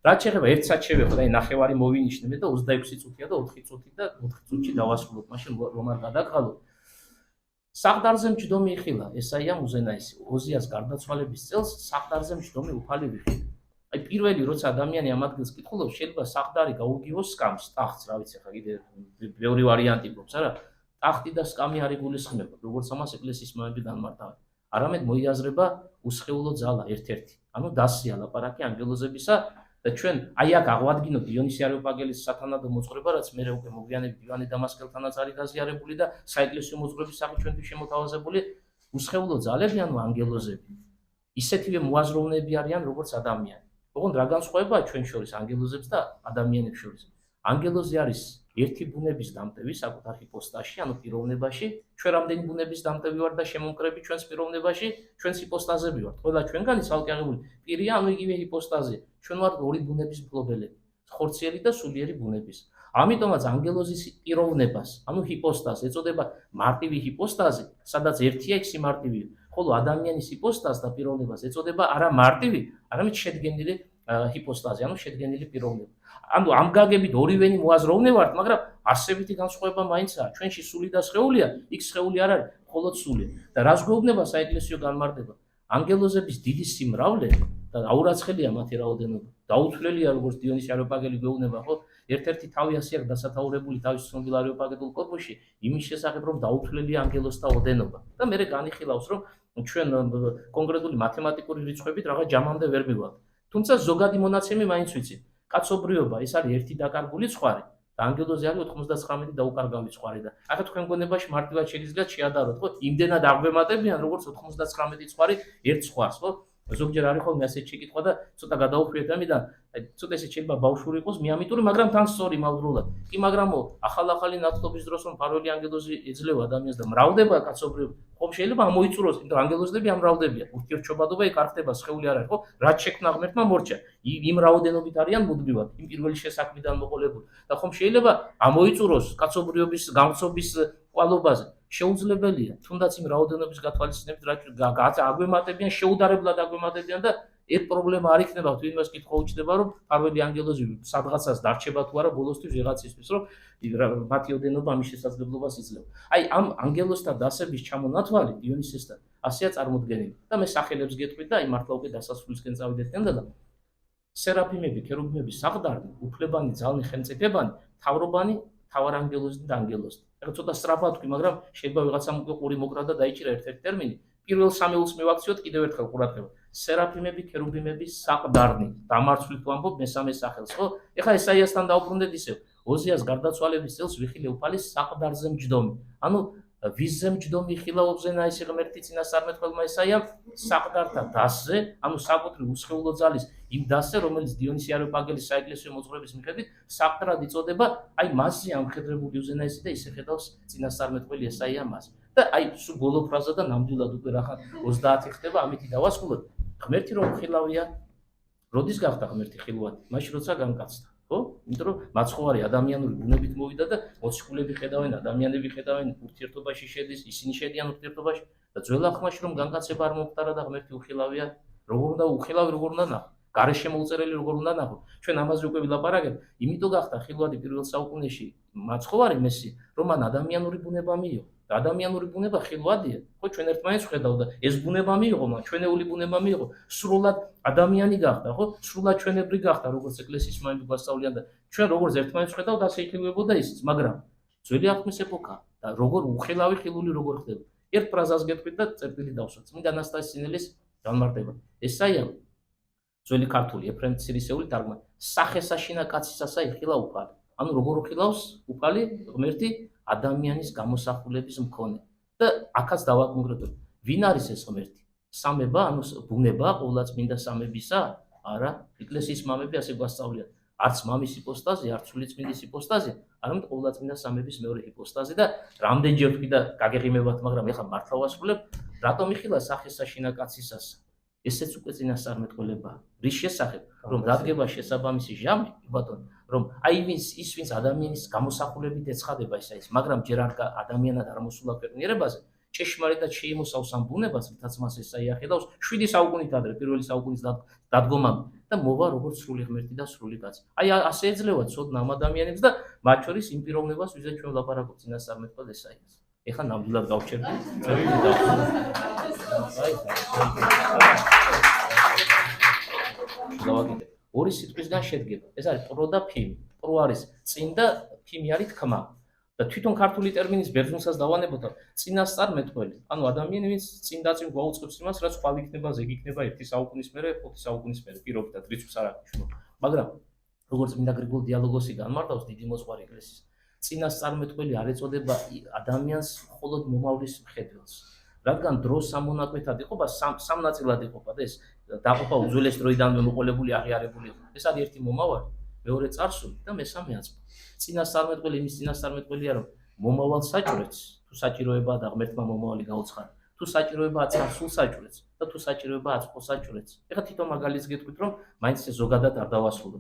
რაც შეეხება ერთ საათს შევეხოთ, აი ნახევარი მოვინიშნებთ და 26 წუთია და 4 წუთი და 4 წუთში დავასრულოთ, მაშინ რომ არ გადაგყალოთ. საყდარზე მჯდომი იხილა ესაიამ უზენაესი. ოზიას გარდაცვალების წელს საყდარზე მჯდომი უფალი ვიხილა. აი პირველი როცა ადამიანი ამ ადგილს კითხულობს, შეიძლება საყდარი გაუგივოს სკამს, ტახტს, რა ვიცი, ხა კიდე ბევრი ვარიანტი გვაქვს, არა? ტახტი და სკამი არ იგულისხმება, როგორც ამას ეკლესიის მომები განმარტავენ. არამედ მოიაზრება უსხეულო ძალა ერთ-ერთი. ანუ დასია ლაპარაკი ანგელოზებისა და ჩვენ აი აქ აღვადგინოთ დიონისე არეოპაგელის სათანადო მოძღვრება, რაც მე უკვე მოგვიანებით ივანე დამასკელთანაც არის გაზიარებული და საეკლესიო მოძღვრების სახით ჩვენთვის შემოთავაზებული უსხეულო ძალები, ანუ ანგელოზები. ისეთივე მოაზროვნეები არიან, როგორც ადამიანი. ოღონდ რა განსხვავებაა ჩვენ შორის ანგელოზებს და ადამიანებს შორის? ანგელოზი არის ერთი ბუნების დამტევი საკუთარ ჰიპოსტაზში, ანუ პიროვნებაში, ჩვენ რამდენი ბუნების დამტევი ვარ და შემომკრები ჩვენს პიროვნებაში, ჩვენს ჰიპოსტაზები ვართ. ყველა ჩვენგანი ცალკე აღებული პირია, ანუ იგივე ჰიპოსტაზია. ჩვენ ვართ ორი ბუნების მფლობელები, ხორციელი და სულიერი ბუნების. ამიტომაც ანგელოზის პიროვნებას, ანუ ჰიპოსტაზს ეწოდება მარტივი ჰიპოსტაზი, სადაც ერთია იქ სიმარტივეა. ხოლო ადამიანის ჰიპოსტაზს და პიროვნებას ეწოდება არა მარტივი, არამედ შედგენილი ჰიპოსტაზი, ანუ შედგენილი პიროვნება. ანუ ამ გაგებით ორივენი მოაზროვნე ვართ, მაგრამ არსებითი განსხვავება მაინცაა. ჩვენში სული და სხეულია, იქ სხეული არ არის, მხოლოდ სული. და რას გვეუბნება საეკლესიო განმარტება? ანგელოზების დიდი სიმრავლე და აურაცხელია მათი რაოდენობა. დაუთვლელია, როგორც დიონისე არეოპაგელი გვეუბნება, ხო? ერთ-ერთი თავი ასე აქვს დასათაურებული თავის ცნობილ არეოპაგებულ კორპუსში, იმის შესახებ, რომ დაუთვლელია ანგელოზთა ოდენობა. და მე განიხილავს, რომ ჩვენ კონკრეტული მათემატიკური რიცხვებით რაღაც ჯამამდე ვერ მივვალთ. თუმცა ზოგადი მონაცემი მაინც ვიცით. კაცობრიობა ეს არის ერთი დაკარგული ცხვარი და ანგელოზი არის 99 დაუკარგავი ცხვარი და ახლა თქვენ გონებაში მარტივად შეიძლება შეადაროთ, ხო? იმდენად აღვემატებიან, როგორც 99 ცხვარი ერთ ცხვარს, ხო? ზოგჯერ არის ხოლმე ასეთი შეკითხვა და ცოტა გადაუხვიეთ ამიდან, ცოტა ესე შეიძლება ბავშვური იყოს, მიამიტური, მაგრამ თან სწორი მავდროულად. კი, მაგრამ ახალ-ახალი ნათლობის დროს რომ ფარველი ანგელოზი ეძლევა ადამიანს და მრავლდება კაცობრიობა, ხომ შეიძლება ამოიწუროს, იმიტომ რომ ანგელოზები ამ მრავლდებიან. ურთიერთშობადობა იქ არ ხდება, სხეული არ არის, ხო? რაც შექმნა ღმერთმა მორჩა. იმ რაოდენობით არიან მუდმივად, იმ პირველი შესაქმნიდან მოყოლებული. და ხომ შეიძლება ამოიწუროს კაცობრიობის გამწობის კვალობაზე. შეუძლებელია, თუნდაც იმ რაოდენობის გათვალისწინებით, რაც აგვემატებიან, შეუდარებლად აგვემატებიან და ერთ პრობლემა არ იქნება, თუ იმას კითხვა უჩნდება, რომ ფარველი ანგელოზი სადღაცას დარჩება თუ არა ბოლოსთვის ვიღაცისთვის, რომ მათი ოდენობა ამის შესაძლებლობას იძლევა. აი ამ ანგელოზთა დასების ჩამონათვალი დიონისესთან ასეა წარმოდგენილი. და მე სახელებს გეტყვით და აი მართლა უკვე დასასრულისკენ წავიდეთ და სერაფიმები, ქერუბიმები, საყდარნი, უფლებანი, ძალნი, ხელმწიფებანი, თავრობანი, თავარანგელოზი და ანგელოზი. ეხლა ცოტა სწრაფად ვთქვი, მაგრამ შეიძლება ვიღაცამ უკვე ყური მოკრა და დაიჭირა ერთ-ერთი ტერმინი. პირველ სამეულს მივაქციოთ კიდევ ერთხელ ყურადღება. სერაფიმები, ქერუბიმები, საყდარნი. დამარცვლით ვამბობ მესამე სახელს, ხო? ეხლა ესაიასთან დავუბრუნდეთ ისევ. ოზიას გარდაცვალების წელს ვიხილე უფალის საყდარზე მჯდომი. ანუ ვიზზე მჯდომი ხილაობს ზენაისი ღმერთი წინასწარმეტყველმა ესაიამ საყდართა დასზე, ანუ საკუთრივ უსხეულო ძალის იმ დასზე, რომელიც დიონისე არეოპაგელის საეკლესიო მოძღვრების მიხედვით საყდრად იწოდება, აი მასზე ამხედრებული უზენაესი და ისე ხედავს წინასწარმეტყველი ესაია მას. და აი სულ ბოლო ფრაზა და ნამდვილად უკვე რახან 30 ხდება, ამითი დავასრულოთ. ღმერთი რომ ხილავია, როდის გახდა ღმერთი ხილვადი? მაშინ როცა განკაცდა. ხო? იმიტომ რომ მაცხოვარი ადამიანური ბუნებით მოვიდა და მოციქულები ხედავენ, ადამიანები ხედავენ, ურთიერთობაში შედის, ისინი შედიან ურთიერთობაში და ძველ აღთქმაში რომ განკაცება არ მომხდარა და ღმერთი უხილავია, როგორ უნდა უხილავი, როგორ უნდა ნახო? გარეშე მოუწერელი როგორ უნდა ნახო? ჩვენ ამაზე უკვე ვილაპარაკეთ, იმიტომ გახდა ხილვადი პირველ საუკუნეში მაცხოვარი მესი, რომ მან ადამიანური ბუნება მიიღო. და ადამიანური ბუნება ხილვადია. ხო, ჩვენ ერთმანეთს ვხედავ და ეს ბუნება მიიღო, მაგრამ ჩვენეული ბუნება მიიღო, სრულად ადამიანი გახდა, ხო? სრულად ჩვენებრი გახდა, როგორც ეკლესიის მომები გვასწავლიან და ჩვენ როგორც ერთმანეთს ვხედავ და ასე იხილვებოდა ისიც, მაგრამ ძველი აღთქმის ეპოქა და როგორ უხილავი ხილული როგორ ხდება. ერთ ფრაზას გეტყვით და წერტილი დავსვათ. წმინდა ანასტასი სინელის განმარტება. ესაია ძველი ქართული ეფრემ ცირისეული თარგმანი. სახესაშინა კაცისასა იხილა უფალი. ანუ როგორ უხილავს უფალი ღმერთი ადამიანის გამოსახულების მქონე. და აქაც დავაკონკრეტოთ. ვინ არის ეს ღმერთი? სამება, ანუ ბუნება, ყოვლადწმინდა სამებისა? არა, ეკლესიის მამები ასე გვასწავლიან. არც მამის ჰიპოსტაზი, არც სულიწმინდის ჰიპოსტაზი, არამედ ყოვლადწმინდა სამების მეორე ჰიპოსტაზი და რამდენჯერ ვთქვი და გაგეღიმებათ, მაგრამ ეხლა მართლა ვასრულებ, რატომ იხილა სახესაშინა კაცისასა? ესეც უკვე წინასწარმეტყველებაა. რის შესახებ? რომ დადგება შესაბამისი ჟამი, ბატონო, რომ აი ის ვინც ადამიანის გამოსახულებით ეცხადება ის, მაგრამ ჯერ არ ადამიანად არ მოსულა ქვეყნიერებაზე, ჭეშმარიტად შეიმოსავს ამ ბუნებას, რითაც მას ესაია ხედავს 7 საუკუნით ადრე, პირველი საუკუნის დადგომამდე და მოვა როგორც სრული ღმერთი და სრული კაცი. აი ასე ეძლევა ცოდნა ამ ადამიანებს და მათ შორის იმ პიროვნებას, ვისაც ჩვენ ვლაპარაკობთ წინასწარმეტყველ ესაიას. ეხლა ნამდვილად გავჩერდი. წერილი დავსვათ. გავაკეთებ. ორი სიტყვისგან შედგება. ეს არის პრო და ფიმი. პრო არის წინ და ფიმი არის თქმა. და თვითონ ქართული ტერმინის ბერძნულსაც დავანებოთ წინასწარმეტყველი. ანუ ადამიანი ვინც წინ და წინ გვაუწყებს იმას, რაც ხვალ იქნება, ზეგ იქნება 1 საუკუნის მერე, 5 საუკუნის მერე, პირობითად რიცხვს არ აღნიშნულ. მაგრამ როგორც მინდა გრიგოლ დიალოგოსი განმარტავს დიდი მოძღვარი ეკლესიის, წინასწარმეტყველი არ ეწოდება ადამიანს მხოლოდ მომავლის მხედველს. რადგან დრო სამონაკვეთად იყოფა, სამ ნაწილად იყოფა და ეს დაყოფა უძველეს დროიდანვე მოყოლებული აღიარებული იყო. ეს არის ერთი მომავალი, მეორე წარსული და მესამე აწმყო. წინასწარმეტყველი იმის წინასწარმეტყველია, რომ მომავალ საჭვრეთს, თუ საჭიროებაა და ღმერთმა მომავალი გაუცხადა, თუ საჭიროებაა წარსულ საჭვრეთს და თუ საჭიროებაა აწმყო საჭვრეთს. ეხლა თვითონ მაგალითს გეტყვით, რომ მაინც ეს ზოგადად არ დავასრულო.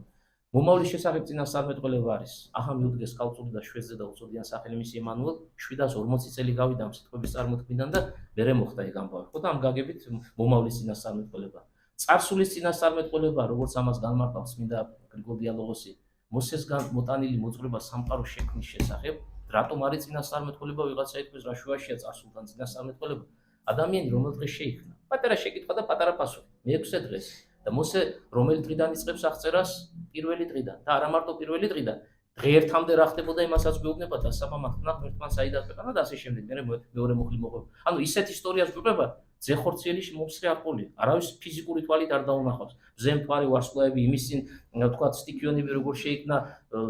მომავლის შესახებ წინასწარმეტყველება არის. ახლა მიუდგეს კალწული და შვედზე და უწოდიან სახელი მისი ემანუელ 740 წელი გავიდა ამ სიტყვების წარმოქმნიდან და მერე მოხდა ეგ ამბავი. ხო და ამ გაგებით მომავლის წინასწარმეტყველება. წარსულის წინასწარმეტყველება, როგორც ამას განმარტავს წმინდა გრიგოლ დიალოგოსი, მოსესგან მოტანილი მოძღვრება სამყაროს შექმნის შესახებ, რატომ არის წინასწარმეტყველება, ვიღაცა ეთქვის რა შუაშია წარსულთან წინასწარმეტყველება. ადამიანი რომელ დღეს შეიქმნა? პატარა შეკითხვა და პატარა პასუხი. მე-6 დღეს. და მოსე რომელი დღიდან იწყებს აღწერას? პირველი დღიდან და არა მარტო პირველი დღიდან. დღეერთამდე რა ხდებოდა იმასაც გვეუბნება და საფამად ხნა ღმერთმა საიდან ქვეყანა და ასე შემდეგ. მეორე მოხლი მოყვება. ანუ ისეთ ისტორიას გვეუბნება, ძეხორციელი მომსწრე არ ყოლია. არავის ფიზიკური თვალით არ დაუნახავს. მზემფარი ვარსკვლავები იმის წინ თქვათ სტიქიონები როგორ შეიქმნა,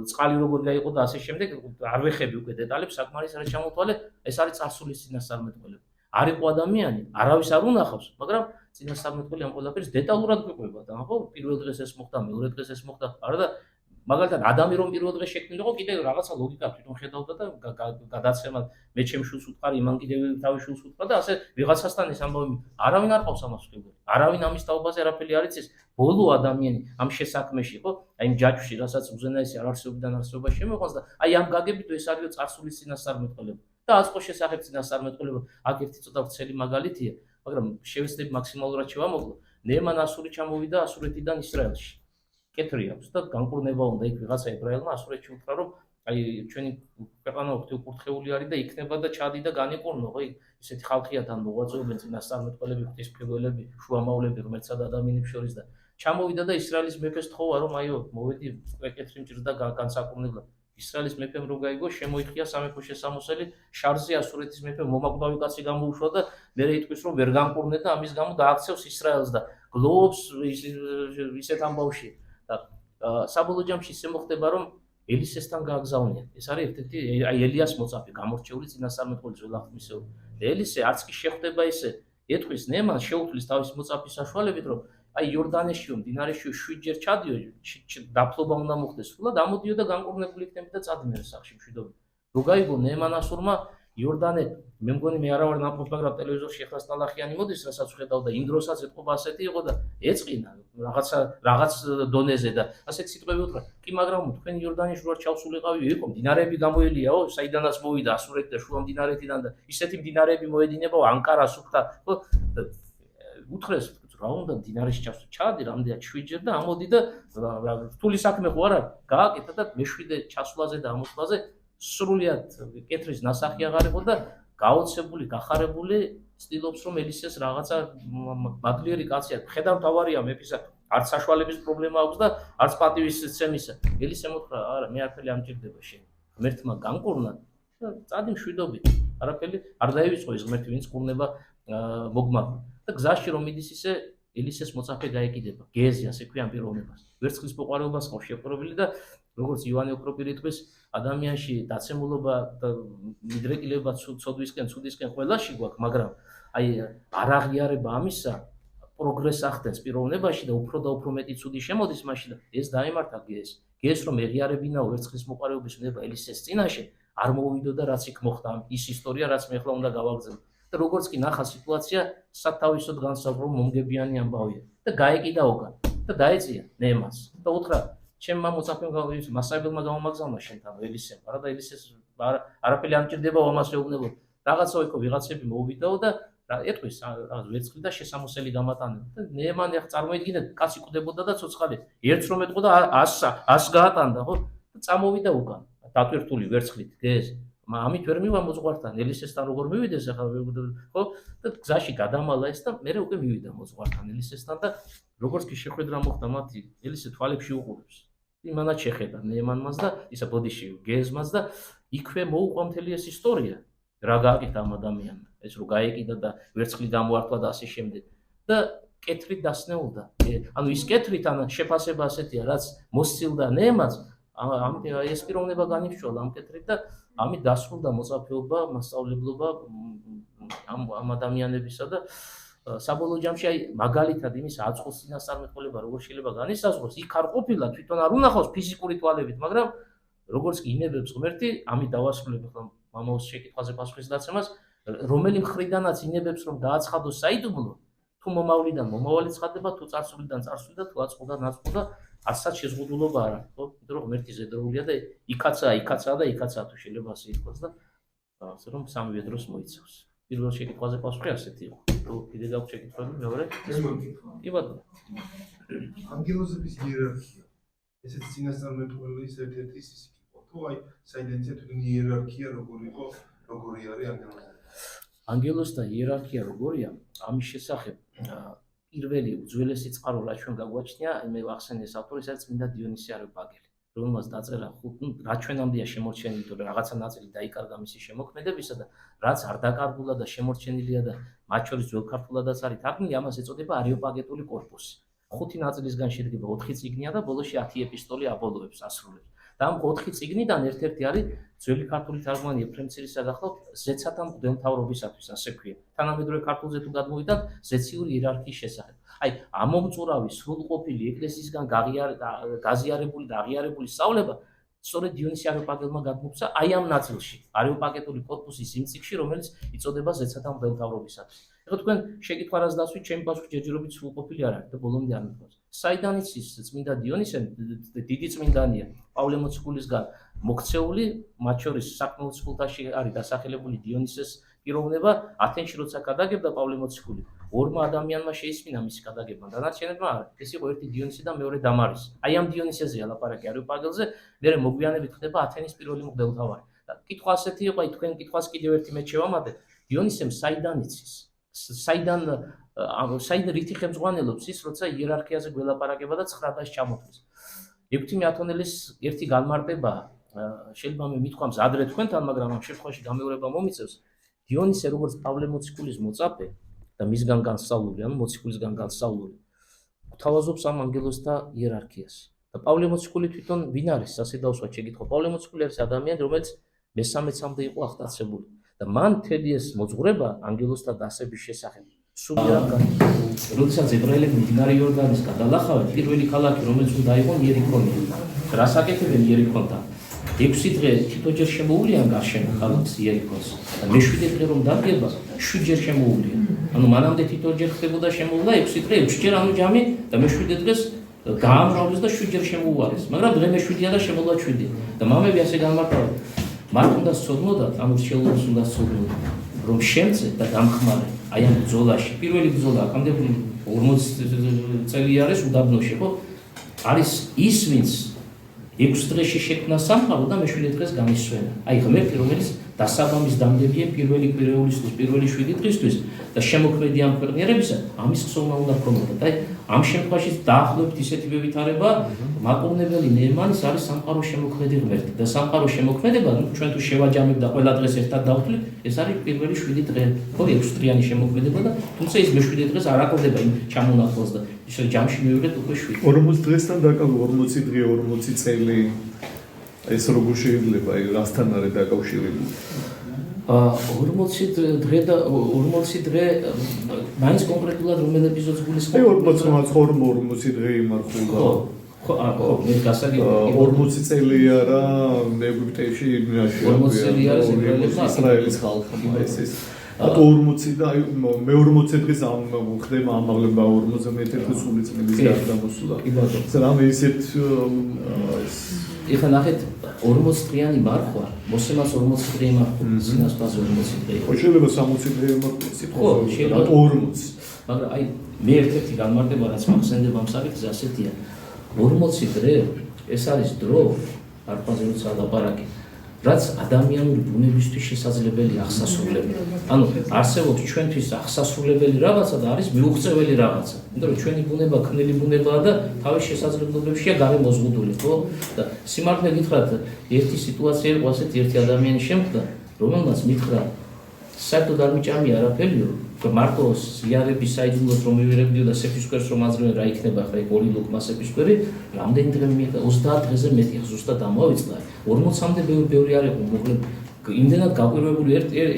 წყალი როგორ გაიყო და ასე შემდეგ. არ ვეხები უკვე დეტალებს, საკმარის რა ჩამოთვალე, ეს არის წარსულის წინასწარმეტყველება. არ იყო ადამიანი, არავის არ უნახავს, მაგრამ წინასწარმეტყველი ამ ყველაფერს დეტალურად გვიყვება და ხო, პირველ დღეს ეს მოხდა, მეორე დღეს ეს მოხდა, არა და მაგალითად ადამი რომ პირველ დღეს შექმნილიყო, კიდე რაღაცა ლოგიკა თვითონ ხედავდა და გადაცემად მე ჩემ შულს უთყარი, იმან კიდე თავის შულს უთყვა და ასე ვიღაცასთან ეს ამბავი არავინ არ ყავს ამას ვხედავ. არავინ ამის თაობაზე არაფერი არ იცის. ბოლო ადამიანი ამ შესაქმეში, ხო? აი იმ ჯაჭვში, რასაც უზენაესი არ არსებობიდან არსებობა შემოყვანს და აი ამ გაგებით ეს არის წარსულის წინასწარმეტყველება. და აწმყო შესახებ წინასწარმეტყველება, აქ ერთი ცოტა ვრცელი მაგალითია, მაგრამ შევეცდები მაქსიმალურად შევამოკლო. ნეემან ასური ჩამოვიდა ასურეთიდან ისრაელში. კეთრი აქვს და განკურნება უნდა იქ ვიღაცა ებრაელმა ასურეთში უთხრა, რომ აი ჩვენი ქვეყანა ღვთისმკურთხეული არის და იქნება და ჩადი და განეკურნო, ხო? ისეთი ხალხია თან მოღვაწეობენ წინასწარმეტყველები, ღვთისმფრინველები, შუამავლები, ღმერთსა და ადამიანებს შორის და ჩამოვიდა და ისრაელის მეფეს თხოვა, რომ აიო, მოვედი კეთრი მჭირდა განსაკურნებლად. ისრაელის მეფემ რო გაიგო, შემოიხია სამეფო შესამოსელი, შარზე ასურეთის მეფე მომაკვდავი კაცი გამოუშვა და მერე იტყვის, რომ ვერ განკურნე და ამის გამო დააქცევს ისრაელს და გლოვობს ისეთ ამბავში. და საბოლოო ჯამში ისე მოხდება, რომ ელისესთან გააგზავნიან. ეს არის ერთ-ერთი აი ელიას მოწაფე, გამორჩეული წინასწარმეტყველის ველახმისეულ. და ელისე არც კი შეხვდება ისე, ეტყვის ნემან შეუქმნის თავის მოწაფის საშუალებით, რომ აი იორდანეშიო, მდინარეშიო 7 ჯერ ჩადიო, დაფლობა უნდა მოხდეს, სულად ამოდიო და განკურნებული იქნები და წადიმერე სახში მშვიდობით. რო გაიგო ნემან ასურმა იორდანე, მე მგონი მე არა ვარ ნაყოფ, მაგრამ ტელევიზორში ახლა სტალახიანი მოდის, რასაც ვხედავ და იმ დროსაც ეთყობა ასეთი იყო და ეწყინა რაღაც დონეზე და ასეთ სიტყვები უთხრა. კი, მაგრამ თქვენ იორდანეში რო არ ჩავსულიყავიო, იყო მდინარეები გამოელიაო, საიდანაც მოვიდა ასურეთი და შუა მდინარეთიდან და ისეთი მდინარეები მოედინებაო ანკარას უხდა, ხო? უთხრეს რა უნდა მდინარეში ჩავსო, ჩადი რამდენად 7 ჯერ და ამოდი და რთული საქმე ხო არ არის, გააკეთა და მე-7 ჩასვლაზე და ამოსვლაზე სრულიად კეთრის ნასახი აღარ იყო და გაოცებული, გახარებული ცდილობს რომ ელისეს რაღაცა მაგლიერი კაცია. ხედავ თავარია მეფისა, არც საშუალების პრობლემა აქვს და არც პატივის ცემისა. ელისე მოთხრა, არა, მე არაფერი ამჭირდება შენ. ღმერთმა განკურნა და წადი მშვიდობით. არაფერი არ დაივიწყო ის ღმერთი, ვინც კურნება მოგმართ. და გზაში რომ მიდის ისე ელისეს მოწაფე გაეკიდება. გეეზი ასე ქვია ამ პიროვნებას. ვერცხლის მოყვარეობას ყავს შეპყრობილი და როგორც ივანე ოქროპირი თქვის, ადამიანში დაცემულობა და მიდრეკილება ცოდვისკენ, ცუდისკენ ყველაში გვაქვს, მაგრამ აი არ აღიარება ამისა პროგრესს ახდენს პიროვნებაში და უფრო მეტი ცუდი შემოდის მაშინ და ეს დაემართა გეეს. გეეს რომ ეღიარებინაო ვერცხლის მოყვარეობის ნება ელისეს წინაშე, არ მოვიდო და რაც იქ მოხდა, ის ისტორია რაც მე ახლა უნდა გავაგზავნო. და როგორც კი ნახა სიტუაცია, სათავისოდ განსაკუთრებულ მომგებიანი ამბავია და გაეკიდა უკან და დაეწია ნემანს და უთხრა ჩემმა მოწაფემ მასაებელმა გამომაგზავნა შენთან ელისემ, არა და ელისეს არაფერი არ მჭირდებაო ამას ეუბნებოდა. რაღაცა იქო ვიღაცები მოვიდაო და ეტყვის რაღაც ვერცხლი და შესამოსელი გამატაնել და ნემანი ახ წარმოიდგინეთ, კაცი კვდებოდა და ცოცხალი ერთს რომ ეტყოდა 100 გაატანდა, ხო? და წამოვიდა უკან დატვირთული ვერცხლით გეს. ამით ვერ მივა მოძღვართან, ელისესთან როგორ მივიდეს ახლა, ხო? და გზაში გადამალა ეს და მერე უკვე მივიდა მოძღვართან ელისესთან და როგორც კი შეხვედრა მოხდა მათი ელისე თვალებში უყურებს. იმანაც შეხედა ნეემანმაც და ისა ბოდიში გეზმაც და იქვე მოუყვა მთელი ეს ისტორია. რა გააკეთა ამ ადამიანმა, ეს რო გაეკიდა და ვერცხლი დამოართვა და ასე შემდეგ. და კეთრით დასნეულდა. ანუ ის კეთრით ან შეფასება ასეთია, რაც მოსცილდა ნეემანს, ამიტომ ეს პიროვნება განიფშვალა ამ კეთრით და ამით დასრულდა მოწაფეობა, მასწავლებლობა ამ ადამიანებისა და საბოლოო ჯამში აი მაგალითად იმის აწყოს წინასწარმეტყველება როგორ შეიძლება განისაზღვროს, იქ არ ყოფილა თვითონ არ უნახავს ფიზიკური თვალებით, მაგრამ როგორც კი ინებებს ღმერთი, ამით დავასრულებ ახლა მამაოს შეკითხვაზე პასუხის დაცემას, რომელი მხრიდანაც ინებებს რომ დააცხადოს საიდუმლო, თუ მომავლიდან მომავალი ცხადდება, თუ წარსულიდან წარსული და თუ აწყლიდან აწყლ და არცაც შეზღუდულობა არ არის, ხო? იმიტომ რომ ღმერთი ზედროულია და იქაცაა და იქაცაა თუ შეიძლება ასე ითქვას და ასე რომ სამივე დროს მოიცავს. პირველ შეკითხვაზე პასუხი ასეთი იყო. თუ კიდე გაქვს შეკითხვები მეორე? კი ბატონო. ანგელოზების იერარქია. ესეც წინასწარმეტყველის ერთ-ერთი სისი იყო. თუ აი საიდანიცე თვითონ იერარქია როგორი იყო, როგორი არის ანგელოზები. ანგელოზთა იერარქია როგორია? ამის შესახებ პირველი უძველესი წყარო რაც ჩვენ გაგვაჩნია, მე ვახსენე ეს ავტორი, სადაც წმინდა დიონისე არიოპაგელი, რომელმაც დაწერა რაც ჩვენამდეა შემორჩენილი, თორე რაღაცა ნაწილი დაიკარგა მისი შემოქმედებისა და რაც არ დაკარგულა და შემორჩენილია და მათ შორის ძველ ქართულადაც არის თარგმნილი, ამას ეწოდება არიოპაგეტული კორპუსი. 5 ნაწილისგან შედგება 4 წიგნია და ბოლოში 10 ეპისტოლე აბოლოებს ასრულებს. და ამ 4 წიგნიდან ერთ-ერთი არის ძველი ქართული თარგმანი ეფრემ ცირისა გახლავთ ზეცათა მღვდელმთავრობისათვის, ასე ქვია. თანამედროვე ქართულზე თუ გადმოვიდათ ზეციური იერარქიის შესახებ. აი, ამომწურავი სრულყოფილი ეკლესიისგან გაზიარებული და აღიარებული სწავლება სწორედ დიონისე არიოპაგელმა გადმოგვცა აი ამ ნაწილში, არიოპაგეტული კორპუსის იმ წიგნში, რომელიც იწოდება ზეცათა მღვდელმთავრობისათვის. ეხლა თქვენ შეკითხვა რას დასვით, ჩემი პასუხი ჯერჯერობით სრულყოფილი არ არის და ბოლომდე არ მითქვას. საიდანიც ის წმინდა დიონისე დიდი წმინდანია, პავლე მოციქულისგან მოქცეული, მათ შორის საქმეოციკულთაში არის დასახელებული დიონისეს პიროვნება, ათენში როცა გადაგებდა პავლე მოციქული, ორმა ადამიანმა შეისმინა მისი გადაგება, დანარჩენებმა არა. ეს იყო ერთი დიონისე და მეორე დამარისი. აი ამ დიონისეზეა ლაპარაკი არიოპაგელზე, მერე მოგვიანებით ხდება ათენის პირველი მღვდელმთავარი. და კითხვა ასეთი იყო, აი თქვენ კითხვას კიდევ ერთი მე შევამატე, დიონისემ საიდან იცის? საიდან რითი ხელმძღვანელობს ის, როცა იერარქიაზე გველაპარაკება და 9 დასს ჩამოთვლის. 6 ათონელის ერთი განმარტება, შეიძლება მე მithქვამს ადრე თქვენთან, მაგრამ ამ შემთხვევაში გამეორება მომიწევს. დიონისე როგორც პავლე მოციქულის მოწაფე და მისგან განსწავლული, ანუ მოციქულისგან განსწავლული, გვთავაზობს ამ ანგელოზთა იერარქიას. და პავლე მოციქული თვითონ ვინ არის? ასე დავსვათ შეკითხვა. პავლე მოციქული არის ადამიანი, რომელიც მე-13-მდე იყო აღტაცებული. და მან მთელი ეს მოძღვრება ანგელოზთა დასების შესახებ სულიერად განიცადა. როდესაც ებრაელები მდინარე იორდანის გადალახავენ, პირველი ქალაქი, რომელიც უნდა იყო იერიქონი. რას აკეთებენ იერიქონთან? 6 დღე თითოჯერ შემოუვლიან გარშემო ქალაქს იერიქონს და მე-7 დღე რომ დადგება, 7 ჯერ შემოუვლიან. ანუ მანამდე თითოჯერ ხდებოდა შემოვლა 6 დღე, 6 ჯერ ანუ ჯამი და მე-7 დღეს გაამრავლეს და 7 ჯერ შემოუვალეს. მაგრამ დღე მე-7-ია და შემოვლა 7. და მამები ასე განმარტავენ. მათ უნდა სწოდნოდათ, ანუ შეულოს უნდა სწოდნოდათ, რომ შემწე და დამხმარე აი ამ ბრძოლაში. პირველი ბრძოლა აქამდე 40 წელი არის უდაბნოში, ხო? არის ის, ვინც 6 დღეში შექმნა სამყარო და მე-7 დღეს გამისვენა. აი ღმერთი, რომელიც დასაბამის დამდებია პირველი კვირეულისთვის, პირველი 7 დღისთვის და შემოქმედი ამ ქვეყნიერებისა, ამის ხსოვნა უნდა ჰქონოდათ. აი ამ შემთხვევაში დაახლოებით ისეთივე ვითარება, მაკოვნებელი ნეემანის არის სამყაროს შემოქმედი ღმერთი და სამყაროს შემოქმედება, ჩვენ თუ შევაჯამებ და ყველა დღეს ერთად დავთვლით, ეს არის პირველი 7 დღე, ხო, 6 დღიანი შემოქმედება და თუმცა ის მე-7 დღეს არ აკლდება იმ ჩამონათვალს და ის ჯამში მივიღეთ უკვე 7. 40 დღესთან დაკავო 40 დღე, 40 წელი ეს როგორ შეიძლება, აი რასთან არის დაკავშირებული? 40 დღე და 40 დღე მაინც კონკრეტულად რომელ ეპიზოდს გულისხმობ? 40 დღე იმარხულდა. ხო, მე გასაგებია 40 წელი არა ეგვიპტეში იმაში 40 წელი არის ისრაელის ხალხმა ეს 40 და მე-40 დღეს ხდება ამაღლება 41 წლის წლის გადამოსვლა. კი ბატონო. სრამე ისეთ ეხლა ნახეთ 40 დღიანი მარხვა, მოსემას 40 დღე იმარხვა, სინასპაზე 40 დღე. ხო, შეიძლება 60 დღე იმარხვა, ხო, შეიძლება 40. მაგრამ აი მე ერთ-ერთი განმარტება რაც მახსენდება ამ საკითხზე ასეთია. 40 დღე ეს არის დრო, არფაზე როცა ლაპარაკი. რაც ადამიანური ბუნებისთვის შესაძლებელი აღსასრულებელი. ანუ არსებობს ჩვენთვის აღსასრულებელი რაღაცა და არის მიუღწეველი რაღაცა. იმიტომ რომ ჩვენი ბუნება ქმნილი ბუნებაა და თავის შესაძლებლობებშია გარემოზღუდული, ხო? და სიმართლე გითხრათ, ერთი სიტუაცია იყო ასეთი, ერთი ადამიანი შემდგა, რომელმაც მითხრა საერთოდ არ მიჭამია არაფერიო, მარტო ზიარების საიდუმლოს რომ მივიღებდიო და სეფისკვერს რომ აძლევენ რა იქნება ხა იქ 2 ლოქმა სეფისკვერი, რამდენი დღე მიიღო 30 დღეზე მეტი ზუსტად ამოვიწყდა. 40-მდე ბევრი არ იყო მოკლედ იმდენად გაკვირვებული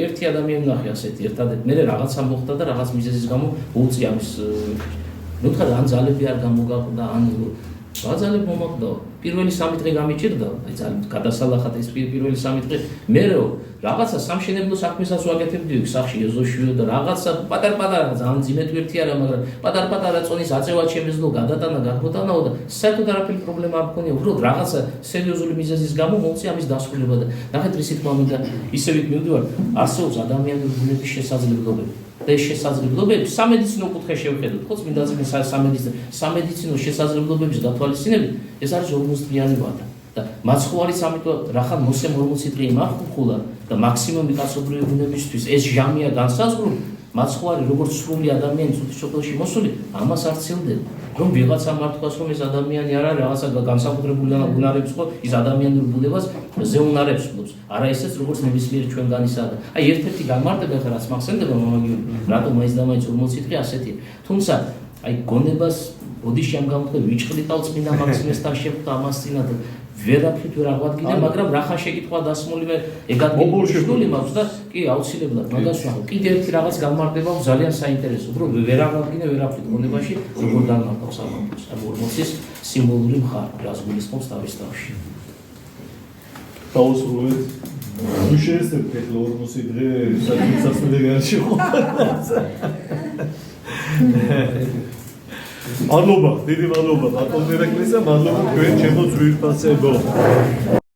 ერთი ადამიანი ნახე ასეთი ერთადერთი მე რაღაცა მოხდა და რაღაც მიზეზის გამო უწია ამის ნუ თქვა ან ძალები არ გამოგაყდა ან რა ძალები მომაყდა პირველი 3 დღე გამიჭირდა აი ძალიან გადასალახად ეს პირველი 3 დღე მე რაღაცა სამშენებლო საქმესაც ვაკეთებდი სახში ეზოშიო და რაღაცა პატარ-პატარა ძალიან ძიმეთ ვერთი არა მაგრამ პატარ-პატარა წონის აწევა ჩემეზლო გადატანა გაგმოტანაო და საერთოდ არაფერი პრობლემა არ მქონია უბრალოდ რაღაცა სერიოზული მიზეზის გამო მოუწია ამის დასრულება და ნახეთ რისი თქმა უნდა ისევით მივდივარ არსებობს ადამიანური ბუნების შესაძლებლობები და ეს შესაძლებლობები სამედიცინო კუთხე შევხედოთ ხო წმინდა წიგნის სამედიცინო შესაძლებლობების გათვალისწინებით ეს არის 40 დღიანი ვადა და მაცხოვარიც ამიტომ რახან მოსემ 40 დღე იმახულა და მაქსიმუმი კაცობრიობის ბუნებისთვის ეს ჟამია განსაზღვრული მაცხოვარი როგორც სრული ადამიანი სოფელში მოსული ამას არ ცილდება რომ ვიღაცა მართლაც რომ ეს ადამიანი არ არის რაღაცა განსაკუთრებული უნარებს ხო ის ადამიანურ ბუნებას ზეუნარებს ფლობს არა ისეც როგორც ნებისმიერ ჩვენგანისა და აი ერთ-ერთი განმარტება ხა რაც მახსენდება მომაგიო რატომ ის და მაინც 40 დღე ასეთია თუმცა აი გონებას ოდიში ამ გამოთქვი ვიჭყლიტავ წმინდა მაქსიმესთან შეხვდა ამას წინა და ვერაფრით ვერ აღვადგინე მაგრამ რახან შეკითხვა დასმული მე ეგადმოშული მაქვს და კი აუცილებლად მაგას ვახო კიდე ერთი რაღაც განმარტება ძალიან საინტერესო უფრო ვერ აღვადგინე ვერაფრით გონებაში როგორ განმარტავს ამას ამ 40-ის სიმბოლური მხარე რაც გულისხმობს თავის თავში დაუსრულეთ ნუ შეესწრებთ ეხლა 40 დღე საქმე გარშე ხო მადლობა, დიდი მადლობა ბატონ მერაკლისა, მადლობა თქვენ ჩემო ძვირფასებო.